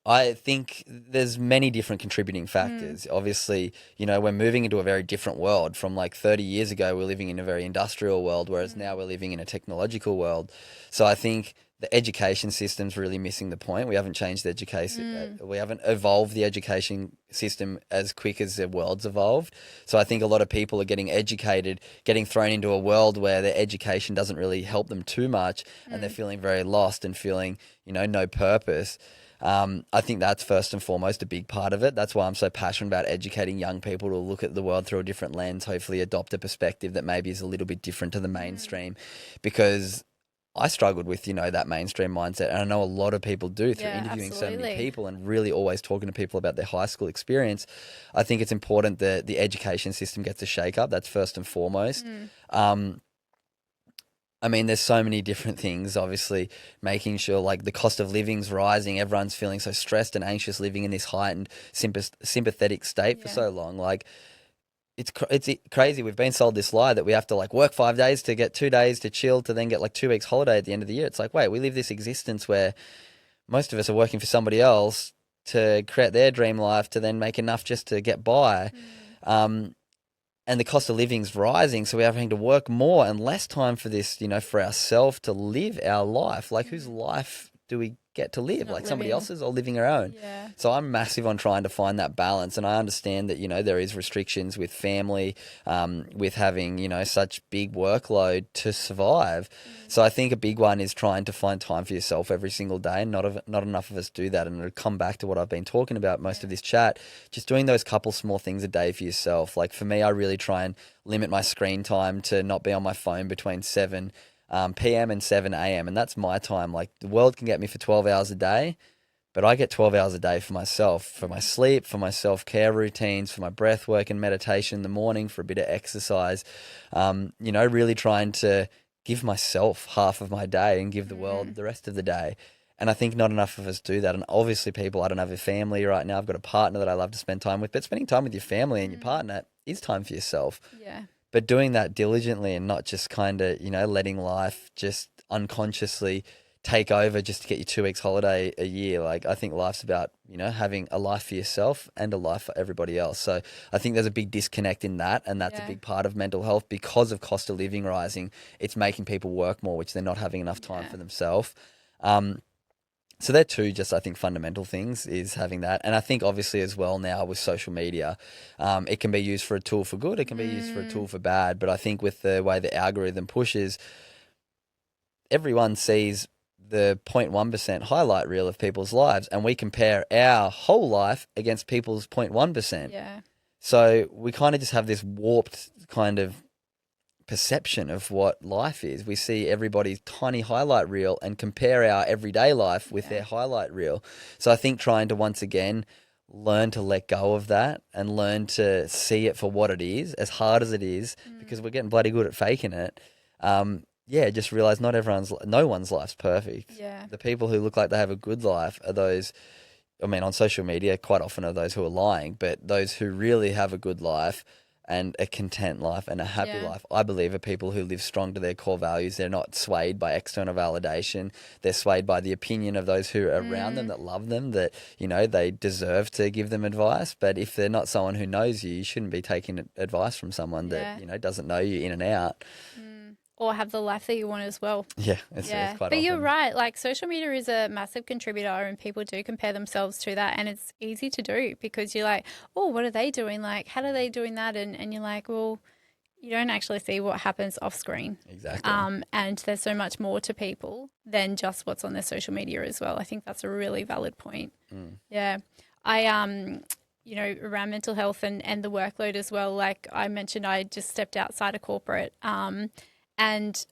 [SPEAKER 2] I think there's many different contributing factors. Obviously, we're moving into a very different world. From like 30 years ago, we're living in a very industrial world, whereas now we're living in a technological world. So I think the education system's really missing the point. We haven't changed the education. We haven't evolved the education system as quick as the world's evolved. So I think a lot of people are getting educated, getting thrown into a world where their education doesn't really help them too much, and they're feeling very lost and feeling, no purpose. I think that's first and foremost a big part of it. That's why I'm so passionate about educating young people to look at the world through a different lens, hopefully adopt a perspective that maybe is a little bit different to the mainstream, because I struggled with, that mainstream mindset. And I know a lot of people do through
[SPEAKER 1] Yeah,
[SPEAKER 2] interviewing so many
[SPEAKER 1] absolutely.
[SPEAKER 2] people and really always talking to people about their high school experience. I think it's important that the education system gets a shake up. That's first and foremost.
[SPEAKER 1] Mm.
[SPEAKER 2] Um, I mean, there's so many different things, obviously, making sure like the cost of living's rising. Everyone's feeling so stressed and anxious living in this heightened sympathetic state for
[SPEAKER 1] Yeah.
[SPEAKER 2] so long. Like, it's crazy. We've been sold this lie that we have to like work 5 days to get 2 days to chill to then get like 2 weeks holiday at the end of the year. It's like, wait, we live this existence where most of us are working for somebody else to create their dream life to then make enough just to get by.
[SPEAKER 1] Mm.
[SPEAKER 2] Um, and the cost of living's rising, so we're having to work more and less time for this, for ourselves to live our life. Like, whose
[SPEAKER 1] Mm.
[SPEAKER 2] life do we get to live?
[SPEAKER 1] Not
[SPEAKER 2] Like somebody
[SPEAKER 1] living.
[SPEAKER 2] else's or living our own?
[SPEAKER 1] Yeah.
[SPEAKER 2] So I'm massive on trying to find that balance, and I understand that there is restrictions with family, with having such big workload to survive. So I think a big one is trying to find time for yourself every single day, and not enough of us do that. And it'll come back to what I've been talking about most of this chat, just doing those couple small things a day for yourself. Like for me, I really try and limit my screen time to not be on my phone between 7 p.m. and 7 a.m. And that's my time. Like the world can get me for 12 hours a day, but I get 12 hours a day for myself, for my sleep, for my self-care routines, for my breath work and meditation in the morning, for a bit of exercise. Really trying to give myself half of my day and give the world the rest of the day. And I think not enough of us do that. And obviously I don't have a family right now. I've got a partner that I love to spend time with, but spending time with your family and your partner is time for yourself.
[SPEAKER 1] Yeah.
[SPEAKER 2] But doing that diligently and not just kind of, letting life just unconsciously take over just to get you 2 weeks holiday a year. Like I think life's about, having a life for yourself and a life for everybody else. So I think there's a big disconnect in that. And that's a big part of mental health because of cost of living rising. It's making people work more, which they're not having enough time for themselves. So they're two just, I think, fundamental things is having that. And I think obviously as well now with social media, it can be used for a tool for good. It can be used for a tool for bad. But I think with the way the algorithm pushes, everyone sees the 0.1% highlight reel of people's lives, and we compare our whole life against people's 0.1%.
[SPEAKER 1] Yeah.
[SPEAKER 2] So we kind of just have this warped kind of perception of what life is. We see everybody's tiny highlight reel and compare our everyday life with their highlight reel. So I think trying to once again learn to let go of that and learn to see it for what it is, as hard as it is, because we're getting bloody good at faking it. Just realize no one's life's perfect.
[SPEAKER 1] Yeah.
[SPEAKER 2] The people who look like they have a good life are those, I mean, on social media, quite often are those who are lying, but those who really have a good life and a content life and a happy life, I believe, are people who live strong to their core values. They're not swayed by external validation. They're swayed by the opinion of those who are around them that love them, that, they deserve to give them advice. But if they're not someone who knows you, you shouldn't be taking advice from someone that, doesn't know you in and out.
[SPEAKER 1] Or have the life that you want as well.
[SPEAKER 2] Yeah, it's quite
[SPEAKER 1] But
[SPEAKER 2] often.
[SPEAKER 1] you're right. Like social media is a massive contributor and people do compare themselves to that. And it's easy to do because you're like, oh, what are they doing? Like, how are they doing that? And you're like, well, you don't actually see what happens off screen.
[SPEAKER 2] Exactly.
[SPEAKER 1] And there's so much more to people than just what's on their social media as well. I think that's a really valid point. Yeah. I, around mental health and the workload as well. Like I mentioned, I just stepped outside of corporate. And,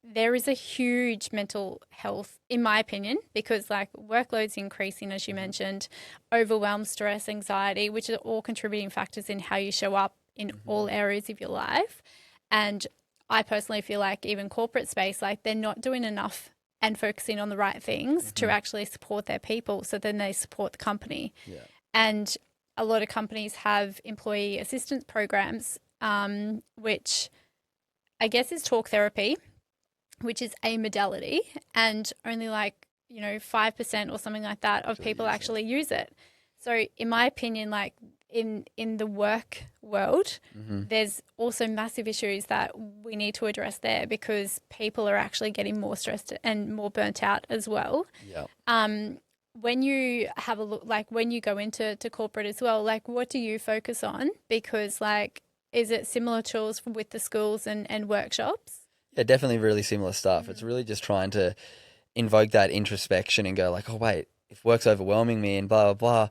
[SPEAKER 1] there is a huge mental health, in my opinion, because like workload's increasing, as you mentioned, overwhelm, stress, anxiety, which are all contributing factors in how you show up in all areas of your life. And I personally feel like even corporate space, like they're not doing enough and focusing on the right things to actually support their people. So then they support the company.
[SPEAKER 2] Yeah.
[SPEAKER 1] And a lot of companies have employee assistance programs, which I guess is talk therapy, which is a modality, and only 5% or something like that of people actually use it. So in my opinion, like in the work world, there's also massive issues that we need to address there because people are actually getting more stressed and more burnt out as well.
[SPEAKER 2] Yeah.
[SPEAKER 1] When you have a look, like when you go into corporate as well, like what do you focus on? Because is it similar tools with the schools and workshops?
[SPEAKER 2] Yeah, definitely really similar stuff. It's really just trying to invoke that introspection and go like, oh, wait, if work's overwhelming me and blah, blah, blah,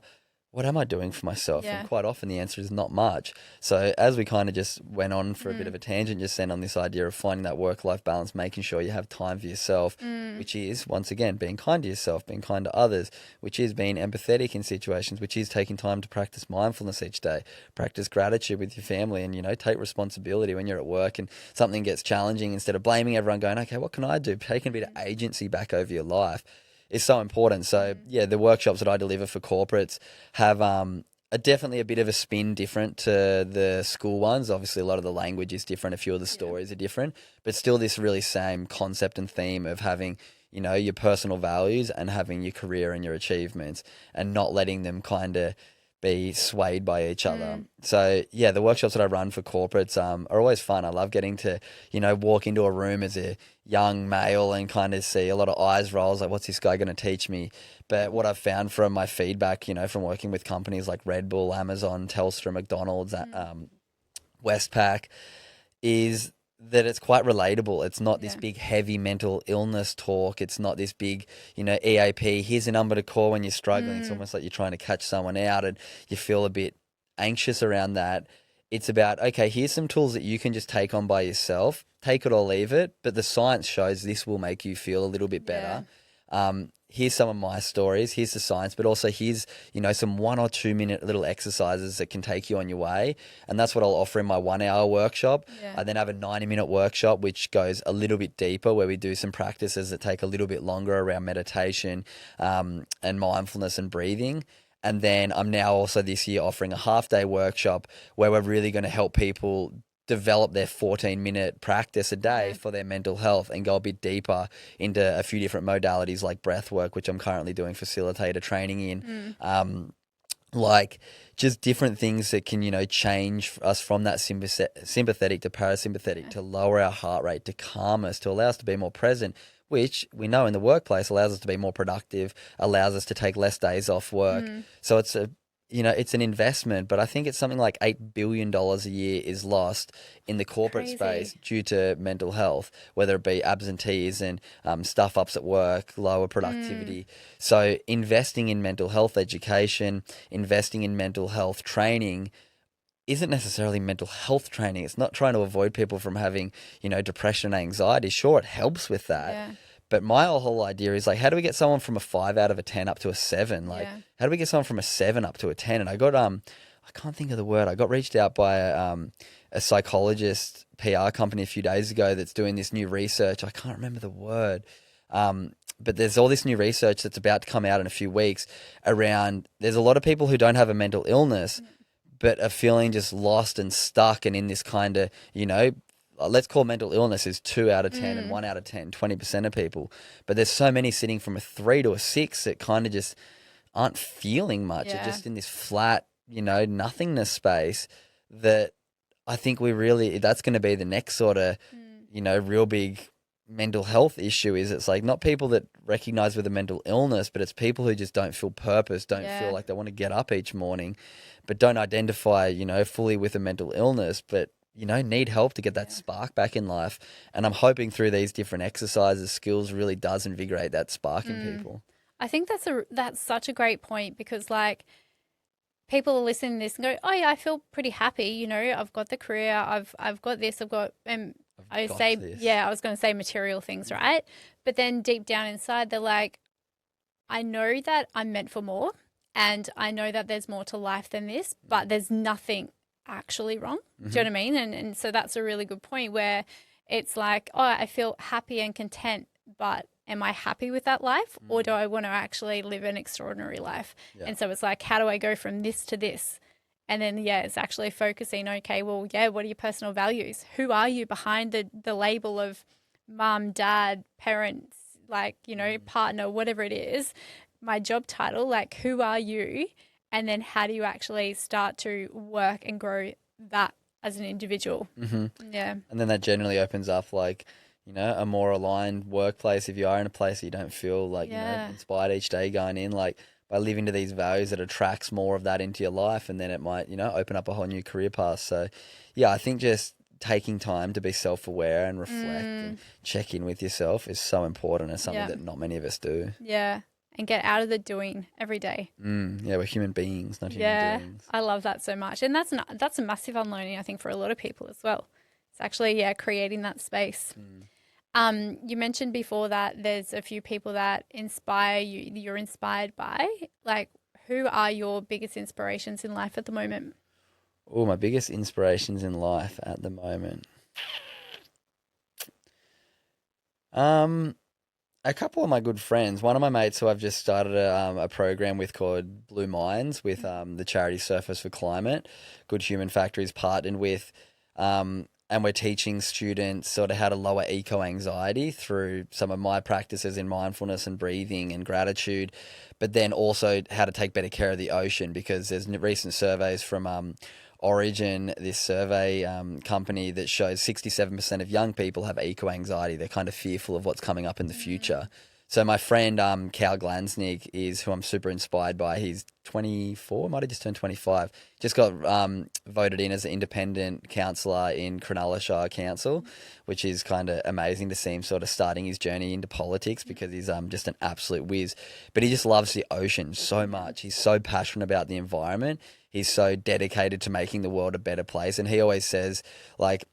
[SPEAKER 2] what am I doing for myself? And
[SPEAKER 1] Yeah.
[SPEAKER 2] quite often the answer is not much. So as we kind of just went on for a bit of a tangent, just then on this idea of finding that work-life balance, making sure you have time for yourself, which is, once again, being kind to yourself, being kind to others, which is being empathetic in situations, which is taking time to practice mindfulness each day, practice gratitude with your family, and, take responsibility when you're at work and something gets challenging, instead of blaming everyone, going, okay, what can I do? Taking a bit of agency back over your life is so important. So yeah, the workshops that I deliver for corporates have are definitely a bit of a spin different to the school ones. Obviously, a lot of the language is different, a few of the stories are different, but still this really same concept and theme of having, your personal values and having your career and your achievements, and not letting them kind of be swayed by each other. So yeah, the workshops that I run for corporates are always fun. I love getting to, walk into a room as a young male and kind of see a lot of eyes rolls, like, what's this guy going to teach me? But what I've found from my feedback, from working with companies like Red Bull, Amazon, Telstra, McDonald's, Westpac, is that it's quite relatable. It's not this big heavy mental illness talk. It's not this big, EAP, here's a number to call when you're struggling. It's almost like you're trying to catch someone out and you feel a bit anxious around that. It's about, okay, here's some tools that you can just take on by yourself, take it or leave it, but the science shows this will make you feel a little bit better. Here's some of my stories, here's the science, but also here's, some 1 or 2 minute little exercises that can take you on your way. And that's what I'll offer in my 1 hour workshop. I then have a 90-minute workshop, which goes a little bit deeper, where we do some practices that take a little bit longer around meditation and mindfulness and breathing. And then I'm now also this year offering a half-day workshop where we're really going to help people develop their 14-minute practice a day for their mental health and go a bit deeper into a few different modalities like breathwork, which I'm currently doing facilitator training in. Like just different things that can, change us from that sympathetic to parasympathetic, to lower our heart rate, to calm us, to allow us to be more present, which we know in the workplace allows us to be more productive, allows us to take less days off work. So it's it's an investment, but I think it's something like $8 billion a year is lost in the corporate space due to mental health, whether it be absenteeism and stuff ups at work, lower productivity. So investing in mental health education, investing in mental health training isn't necessarily mental health training. It's not trying to avoid people from having, depression and anxiety. Sure, it helps with that. But my whole idea is like, how do we get someone from a 5 out of a 10 up to a 7? Like, how do we get someone from a 7 up to a 10? And I got, I can't think of the word. I got reached out by a psychologist PR company a few days ago that's doing this new research. I can't remember the word. But there's all this new research that's about to come out in a few weeks around, there's a lot of people who don't have a mental illness, but are feeling just lost and stuck and in this kind of, let's call mental illness is 2 out of 10 and 1 out of 10, 20% of people. But there's so many sitting from a 3 to a 6 that kind of just aren't feeling much. They're just in this flat, nothingness space that I think that's going to be the next sort of, real big mental health issue. Is it's like not people that recognize with a mental illness, but it's people who just don't feel purpose, don't feel like they want to get up each morning, but don't identify, fully with a mental illness, but need help to get that spark back in life. And I'm hoping through these different exercises, skills really does invigorate that spark in people.
[SPEAKER 1] I think that's such a great point, because like people are listening to this and go, oh yeah, I feel pretty happy. I've got the career, I've got this, I've got, I was going to say material things, right? But then deep down inside, they're like, I know that I'm meant for more, and I know that there's more to life than this, but there's nothing actually wrong. Do you know what I mean? And so that's a really good point, where it's like, oh, I feel happy and content, but am I happy with that life, or do I want to actually live an extraordinary life? And so it's like, how do I go from this to this? And then, it's actually focusing, okay, well, what are your personal values? Who are you behind the label of mum, dad, parents, like, partner, whatever it is, my job title, like, who are you? And then how do you actually start to work and grow that as an individual? Yeah.
[SPEAKER 2] And then that generally opens up like, a more aligned workplace. If you are in a place that you don't feel like, inspired each day going in, like by living to these values, that attracts more of that into your life, and then it might, open up a whole new career path. So yeah, I think just taking time to be self-aware and reflect and check in with yourself is so important, and something that not many of us do.
[SPEAKER 1] Yeah. and get out of the doing every day.
[SPEAKER 2] Yeah, we're human beings, not human
[SPEAKER 1] Yeah,
[SPEAKER 2] doings.
[SPEAKER 1] I love that so much. And that's a massive unlearning, I think, for a lot of people as well. It's actually, yeah, creating that space. You mentioned before that there's a few people that inspire you, you're inspired by. Like, who are your biggest inspirations in life at the moment?
[SPEAKER 2] Oh, my biggest inspirations in life at the moment. Um, a couple of my good friends. One of my mates who I've just started a program with called Blue Minds with the charity Surfers for Climate. Good Human Factory's partnered with, and we're teaching students sort of how to lower eco anxiety through some of my practices in mindfulness and breathing and gratitude, but then also how to take better care of the ocean because there's recent surveys from Origin, this survey company that shows 67% of young people have eco anxiety. They're kind of fearful of what's coming up in the future. So my friend Cal Glansnick is who I'm super inspired by. He's 24, might have just turned 25. Just got voted in as an independent councillor in Cronulla Shire Council, which is kind of amazing to see him sort of starting his journey into politics because he's just an absolute whiz. But he just loves the ocean so much. He's so passionate about the environment. He's so dedicated to making the world a better place. And he always says, like,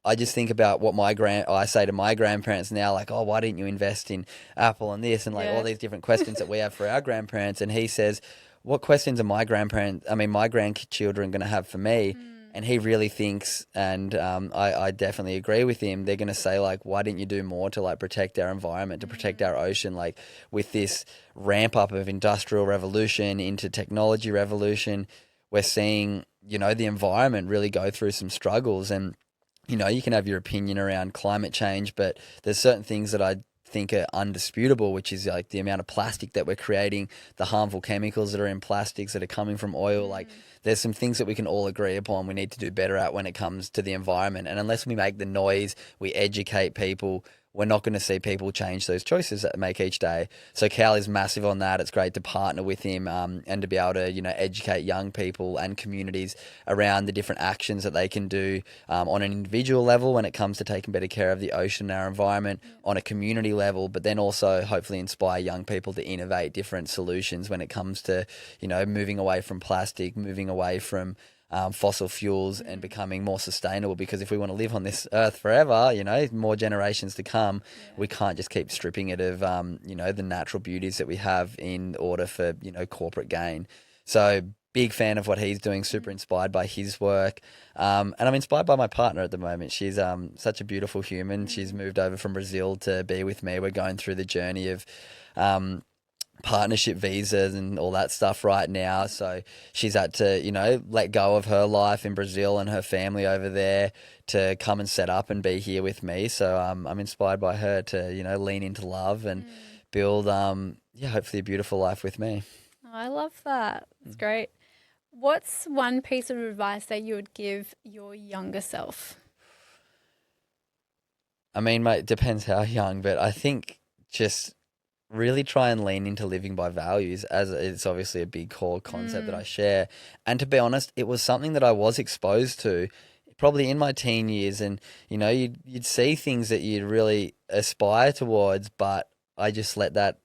[SPEAKER 2] I just think about what I say to my grandparents now, like, oh, why didn't you invest in Apple and this and like all
[SPEAKER 1] Yeah.
[SPEAKER 2] these different questions that we have for our grandparents. And he says, what questions are my grandchildren going to have for me? And he really thinks, and I definitely agree with him. They're going to say like, why didn't you do more to like protect our environment, to protect our ocean? Like with this ramp up of industrial revolution into technology revolution, we're seeing, the environment really go through some struggles and you can have your opinion around climate change, but there's certain things that I think are undisputable, which is like the amount of plastic that we're creating, the harmful chemicals that are in plastics that are coming from oil. Like there's some things that we can all agree upon we need to do better at when it comes to the environment. And unless we make the noise, we educate people, we're not going to see people change those choices that they make each day. So Cal is massive on that. It's great to partner with him and to be able to, educate young people and communities around the different actions that they can do on an individual level when it comes to taking better care of the ocean and our environment, on a community level, but then also hopefully inspire young people to innovate different solutions when it comes to, moving away from plastic, moving away from fossil fuels and becoming more sustainable, because if we want to live on this earth forever, more generations to come, we can't just keep stripping it of, the natural beauties that we have in order for, corporate gain. So big fan of what he's doing, super inspired by his work. And I'm inspired by my partner at the moment. She's such a beautiful human. She's moved over from Brazil to be with me. We're going through the journey of partnership visas and all that stuff right now. So she's had to, let go of her life in Brazil and her family over there to come and set up and be here with me. So I'm inspired by her to, lean into love and build, hopefully a beautiful life with me.
[SPEAKER 1] Oh, I love that. It's great. What's one piece of advice that you would give your younger self?
[SPEAKER 2] I mean, mate, it depends how young, but I think just really try and lean into living by values, as it's obviously a big core concept that I share. And to be honest, it was something that I was exposed to probably in my teen years, and you'd see things that you'd really aspire towards, but I just let that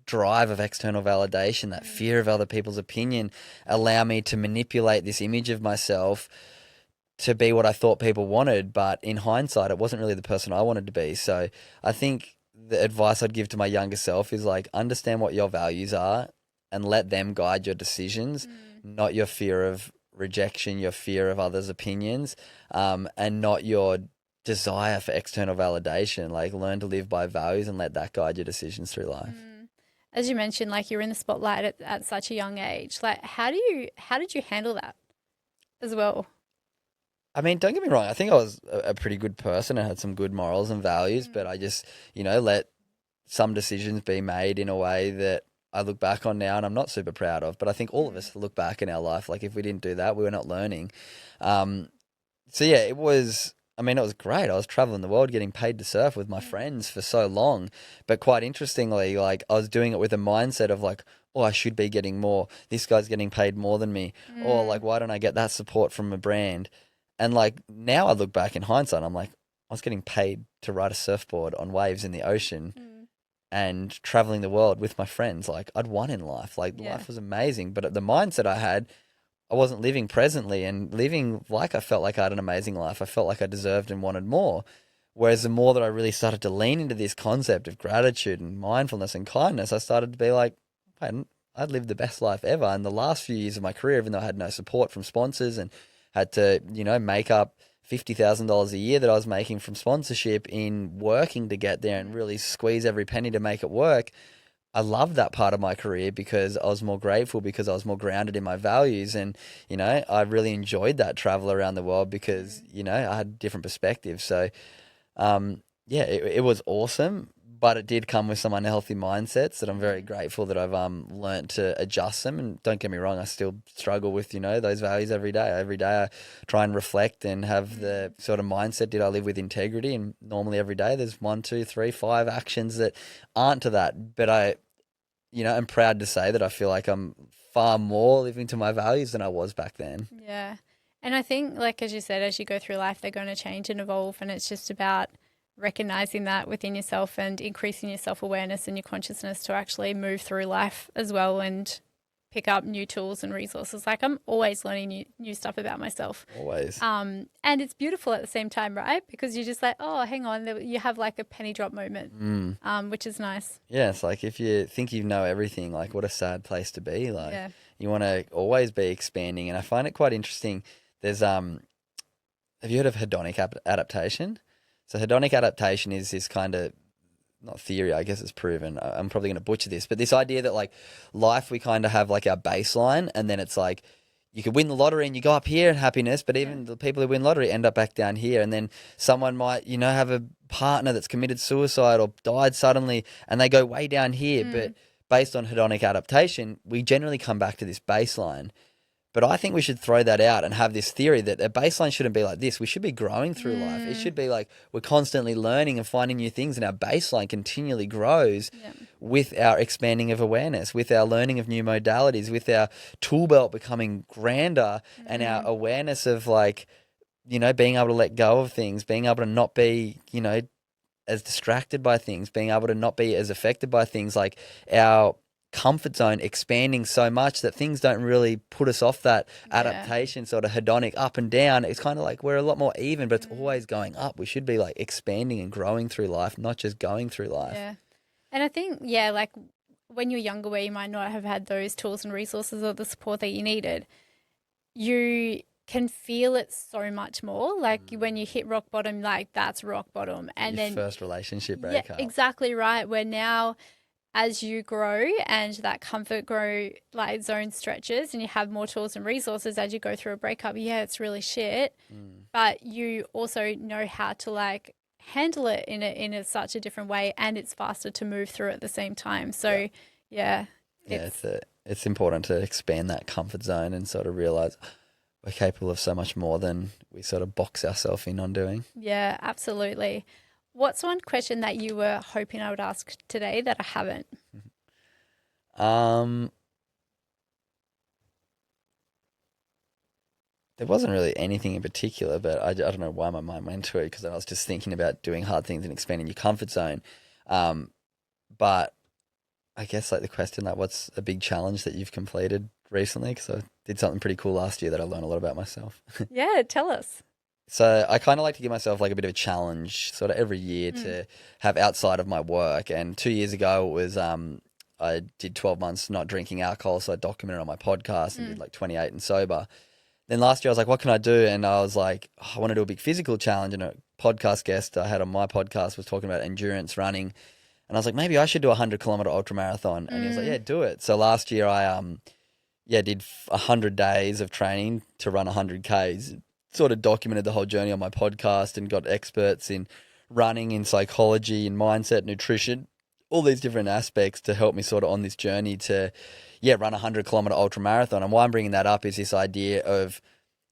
[SPEAKER 2] drive of external validation, that fear of other people's opinion, allow me to manipulate this image of myself to be what I thought people wanted, but in hindsight, it wasn't really the person I wanted to be. So I think the advice I'd give to my younger self is like, understand what your values are and let them guide your decisions, not your fear of rejection, your fear of others' opinions, and not your desire for external validation. Like learn to live by values and let that guide your decisions through life.
[SPEAKER 1] As you mentioned, like you're in the spotlight at such a young age. Like, how did you handle that as well?
[SPEAKER 2] I mean, don't get me wrong. I think I was a pretty good person and had some good morals and values, but I just, let some decisions be made in a way that I look back on now and I'm not super proud of. But I think all of us look back in our life, like if we didn't do that, we were not learning. So yeah, it was, I mean, it was great. I was traveling the world getting paid to surf with my friends for so long. But quite interestingly, like I was doing it with a mindset of like, oh, I should be getting more. This guy's getting paid more than me. Or like, why don't I get that support from a brand? And like now I look back in hindsight, I'm like, I was getting paid to ride a surfboard on waves in the ocean. and traveling the world with my friends. Like, I'd won in life. Like,
[SPEAKER 1] Yeah.
[SPEAKER 2] life was amazing. But the mindset I had, I wasn't living presently and living like I felt like I had an amazing life. I felt like I deserved and wanted more. Whereas the more that I really started to lean into this concept of gratitude and mindfulness and kindness, I started to be like, "Man, I'd lived the best life ever." And the last few years of my career, even though I had no support from sponsors and had to, make up $50,000 a year that I was making from sponsorship in working to get there and really squeeze every penny to make it work, I loved that part of my career because I was more grateful, because I was more grounded in my values. And, I really enjoyed that travel around the world because, I had different perspectives. So, yeah, it was awesome, but it did come with some unhealthy mindsets that I'm very grateful that I've learnt to adjust them. And don't get me wrong, I still struggle with, those values every day. Every day I try and reflect and have the sort of mindset, did I live with integrity? And normally every day there's 1, 2, 3, 5 actions that aren't to that. But I'm proud to say that I feel like I'm far more living to my values than I was back then.
[SPEAKER 1] Yeah. And I think, like, as you said, as you go through life, they're going to change and evolve. And it's just about recognizing that within yourself and increasing your self awareness and your consciousness to actually move through life as well and pick up new tools and resources. Like, I'm always learning new stuff about myself.
[SPEAKER 2] Always.
[SPEAKER 1] And it's beautiful at the same time, right? Because you're just like, oh, hang on, you have like a penny drop moment, which is nice.
[SPEAKER 2] Yeah, it's like if you think you know everything, like what a sad place to be. Like
[SPEAKER 1] Yeah.
[SPEAKER 2] you want to always be expanding. And I find it quite interesting. There's have you heard of hedonic adaptation? So hedonic adaptation is this kind of, not theory, I guess it's proven. I'm probably going to butcher this, but this idea that like life, we kind of have like our baseline, and then it's like you could win the lottery and you go up here in happiness, but even the people who win lottery end up back down here. And then someone might, have a partner that's committed suicide or died suddenly and they go way down here. But based on hedonic adaptation, we generally come back to this baseline. But I think we should throw that out and have this theory that a baseline shouldn't be like this. We should be growing through life. It should be like we're constantly learning and finding new things, and our baseline continually grows with our expanding of awareness, with our learning of new modalities, with our tool belt becoming grander, and our awareness of like, being able to let go of things, being able to not be, as distracted by things, being able to not be as affected by things, like our comfort zone expanding so much that things don't really put us off that adaptation sort of hedonic up and down. It's kind of like we're a lot more even, but it's always going up. We should be like expanding and growing through life, not just going through life.
[SPEAKER 1] Yeah. And I think, like when you're younger, where you might not have had those tools and resources or the support that you needed, you can feel it so much more. Like when you hit rock bottom, like that's rock bottom. And
[SPEAKER 2] Your
[SPEAKER 1] then
[SPEAKER 2] first relationship breakup.
[SPEAKER 1] Yeah, exactly right. Where now, as you grow and that comfort zone stretches and you have more tools and resources as you go through a breakup, it's really shit. But you also know how to like handle it in such a different way, and it's faster to move through at the same time. So
[SPEAKER 2] it's important to expand that comfort zone and sort of realize we're capable of so much more than we sort of box ourselves in on doing.
[SPEAKER 1] Yeah, absolutely. What's one question that you were hoping I would ask today that I haven't?
[SPEAKER 2] There wasn't really anything in particular, but I don't know why my mind went to it, because I was just thinking about doing hard things and expanding your comfort zone. But I guess like the question, like, what's a big challenge that you've completed recently? Because I did something pretty cool last year that I learned a lot about myself.
[SPEAKER 1] Yeah, tell us.
[SPEAKER 2] So I kind of like to give myself like a bit of a challenge sort of every year to have outside of my work. And 2 years ago it was I did 12 months not drinking alcohol, so I documented on my podcast and did like 28 and sober. Then last year I was like, what can I do? And I was like, I want to do a big physical challenge. And a podcast guest I had on my podcast was talking about endurance running. And I was like, maybe I should do a 100-kilometer ultra marathon. And he was like, yeah, do it. So last year I did 100 days of training to run 100 Ks. Sort of documented the whole journey on my podcast and got experts in running, in psychology, in mindset, nutrition, all these different aspects to help me sort of on this journey to, run a 100-kilometer ultra marathon. And why I'm bringing that up is this idea of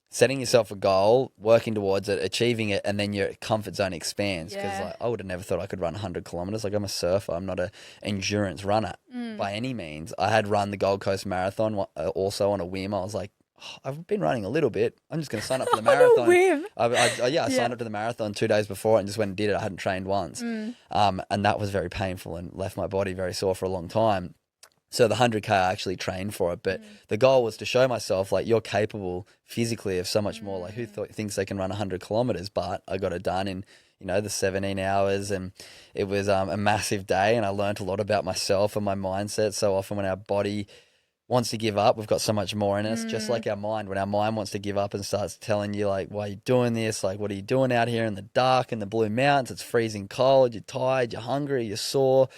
[SPEAKER 2] setting yourself a goal, working towards it, achieving it, and then your comfort zone expands. Because like, I would have never thought I could run 100 kilometers. Like, I'm a surfer. I'm not an endurance runner by any means. I had run the Gold Coast Marathon also on a whim. I was like, I've been running a little bit. I'm just going to sign up for the
[SPEAKER 1] On a
[SPEAKER 2] marathon.
[SPEAKER 1] whim.
[SPEAKER 2] I
[SPEAKER 1] Yeah.
[SPEAKER 2] signed up to the marathon 2 days before and just went and did it. I hadn't trained once. And that was very painful and left my body very sore for a long time. So the 100K, I actually trained for it, but the goal was to show myself like you're capable physically of so much more. Like thinks they can run 100 kilometers, but I got it done in, the 17 hours, and it was a massive day, and I learned a lot about myself and my mindset. So often when our body wants to give up, we've got so much more in us, just like our mind. When our mind wants to give up and starts telling you like, why are you doing this? Like, what are you doing out here in the dark in the Blue Mountains? It's freezing cold. You're tired. You're hungry. You're sore.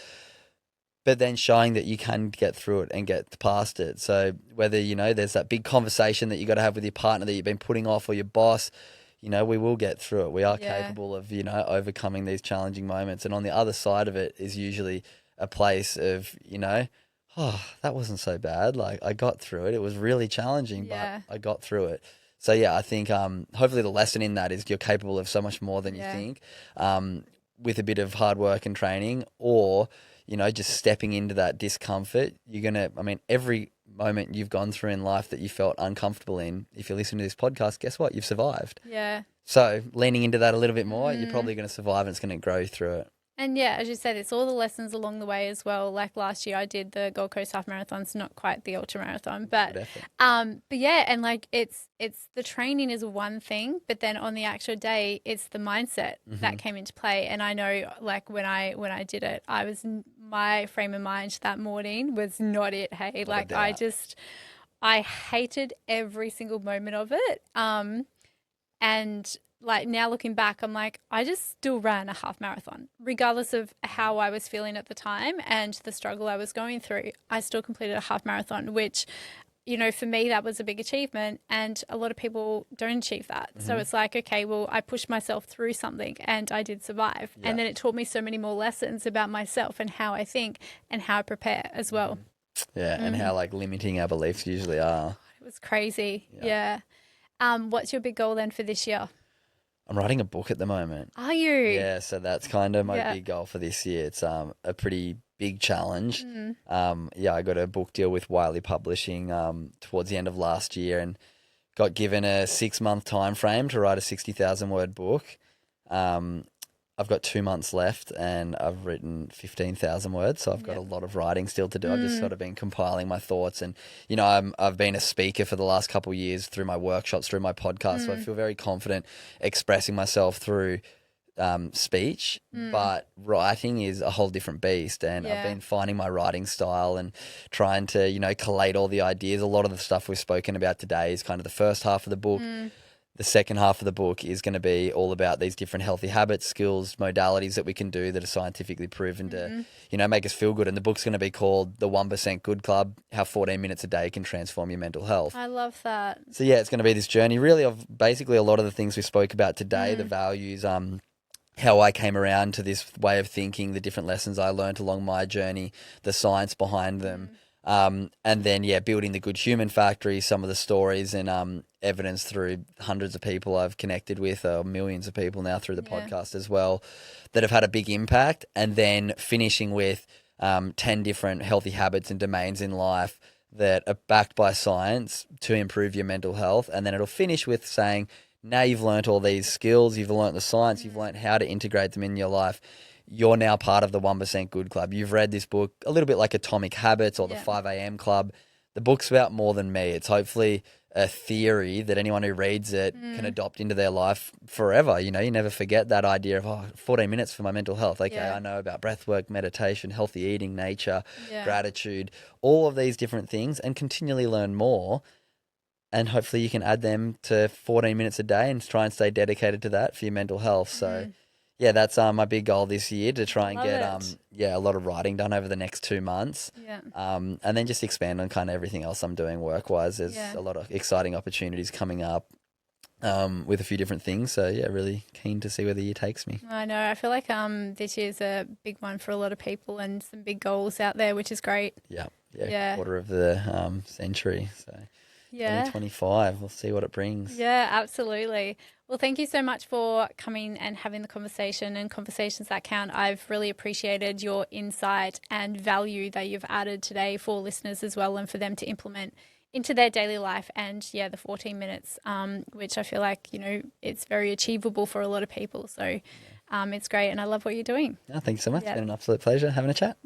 [SPEAKER 2] But then showing that you can get through it and get past it. So whether, there's that big conversation that you got to have with your partner that you've been putting off, or your boss, we will get through it. We are capable of, overcoming these challenging moments. And on the other side of it is usually a place of, oh, that wasn't so bad. Like, I got through it. It was really challenging, but I got through it. So yeah, I think hopefully the lesson in that is you're capable of so much more than you think, with a bit of hard work and training, or just stepping into that discomfort. You're going to, every moment you've gone through in life that you felt uncomfortable in, if you listen to this podcast, guess what? You've survived.
[SPEAKER 1] Yeah.
[SPEAKER 2] So leaning into that a little bit more, you're probably going to survive, and it's going to grow through it.
[SPEAKER 1] And yeah, as you said, it's all the lessons along the way as well. Like last year I did the Gold Coast Half Marathon. It's not quite the ultra marathon, but yeah, and like it's the training is one thing, but then on the actual day it's the mindset that came into play. And I know like when I did it, my frame of mind that morning was not it. Hey, like I hated every single moment of it. And like now looking back, I'm like, I just still ran a half marathon, regardless of how I was feeling at the time and the struggle I was going through. I still completed a half marathon, which, for me, that was a big achievement. And a lot of people don't achieve that. So it's like, okay, well, I pushed myself through something and I did survive. Yeah. And then it taught me so many more lessons about myself and how I think and how I prepare as well.
[SPEAKER 2] Yeah. And how like limiting our beliefs usually are.
[SPEAKER 1] It was crazy. Yeah. What's your big goal then for this year?
[SPEAKER 2] I'm writing a book at the moment.
[SPEAKER 1] Are you?
[SPEAKER 2] Yeah, so that's kind of my big goal for this year. It's a pretty big challenge. I got a book deal with Wiley Publishing towards the end of last year, and got given a 6-month time frame to write a 60,000 word book. I've got 2 months left, and I've written 15,000 words, so I've got a lot of writing still to do. I've just sort of been compiling my thoughts, and I've been a speaker for the last couple of years through my workshops, through my podcast, so I feel very confident expressing myself through speech, but writing is a whole different beast, and I've been finding my writing style and trying to collate all the ideas. A lot of the stuff we've spoken about today is kind of the first half of the book. The second half of the book is going to be all about these different healthy habits, skills, modalities that we can do that are scientifically proven to, make us feel good. And the book's going to be called The 1% Good Club, How 14 Minutes a Day Can Transform Your Mental Health.
[SPEAKER 1] I love that.
[SPEAKER 2] So yeah, it's going to be this journey really of basically a lot of the things we spoke about today, the values, how I came around to this way of thinking, the different lessons I learned along my journey, the science behind them. And then, building the Good Human Factory, some of the stories and evidence through hundreds of people I've connected with, millions of people now through the podcast as well, that have had a big impact. And then finishing with 10 different healthy habits and domains in life that are backed by science to improve your mental health. And then it'll finish with saying, now you've learnt all these skills, you've learnt the science, you've learnt how to integrate them in your life. You're now part of the 1% Good Club. You've read this book a little bit like Atomic Habits or the 5 a.m. Club. The book's about more than me. It's hopefully a theory that anyone who reads it can adopt into their life forever. You never forget that idea of 14 minutes for my mental health. Okay, I know about breathwork, meditation, healthy eating, nature, gratitude, all of these different things, and continually learn more. And hopefully you can add them to 14 minutes a day and try and stay dedicated to that for your mental health. So that's my big goal this year, to try and get a lot of writing done over the next 2 months. And then just expand on kind of everything else I'm doing work-wise. There's a lot of exciting opportunities coming up with a few different things. So really keen to see where the year takes me.
[SPEAKER 1] I know. I feel like this year's a big one for a lot of people and some big goals out there, which is great.
[SPEAKER 2] Quarter of the century. So 2025, we'll see what it brings.
[SPEAKER 1] Yeah, absolutely. Well, thank you so much for coming and having the conversation and conversations that count. I've really appreciated your insight and value that you've added today for listeners as well, and for them to implement into their daily life. And yeah, the 14 minutes, which I feel like, it's very achievable for a lot of people. So it's great. And I love what you're doing.
[SPEAKER 2] Yeah, thank you so much. It's
[SPEAKER 1] Yeah.
[SPEAKER 2] been an absolute pleasure having a chat.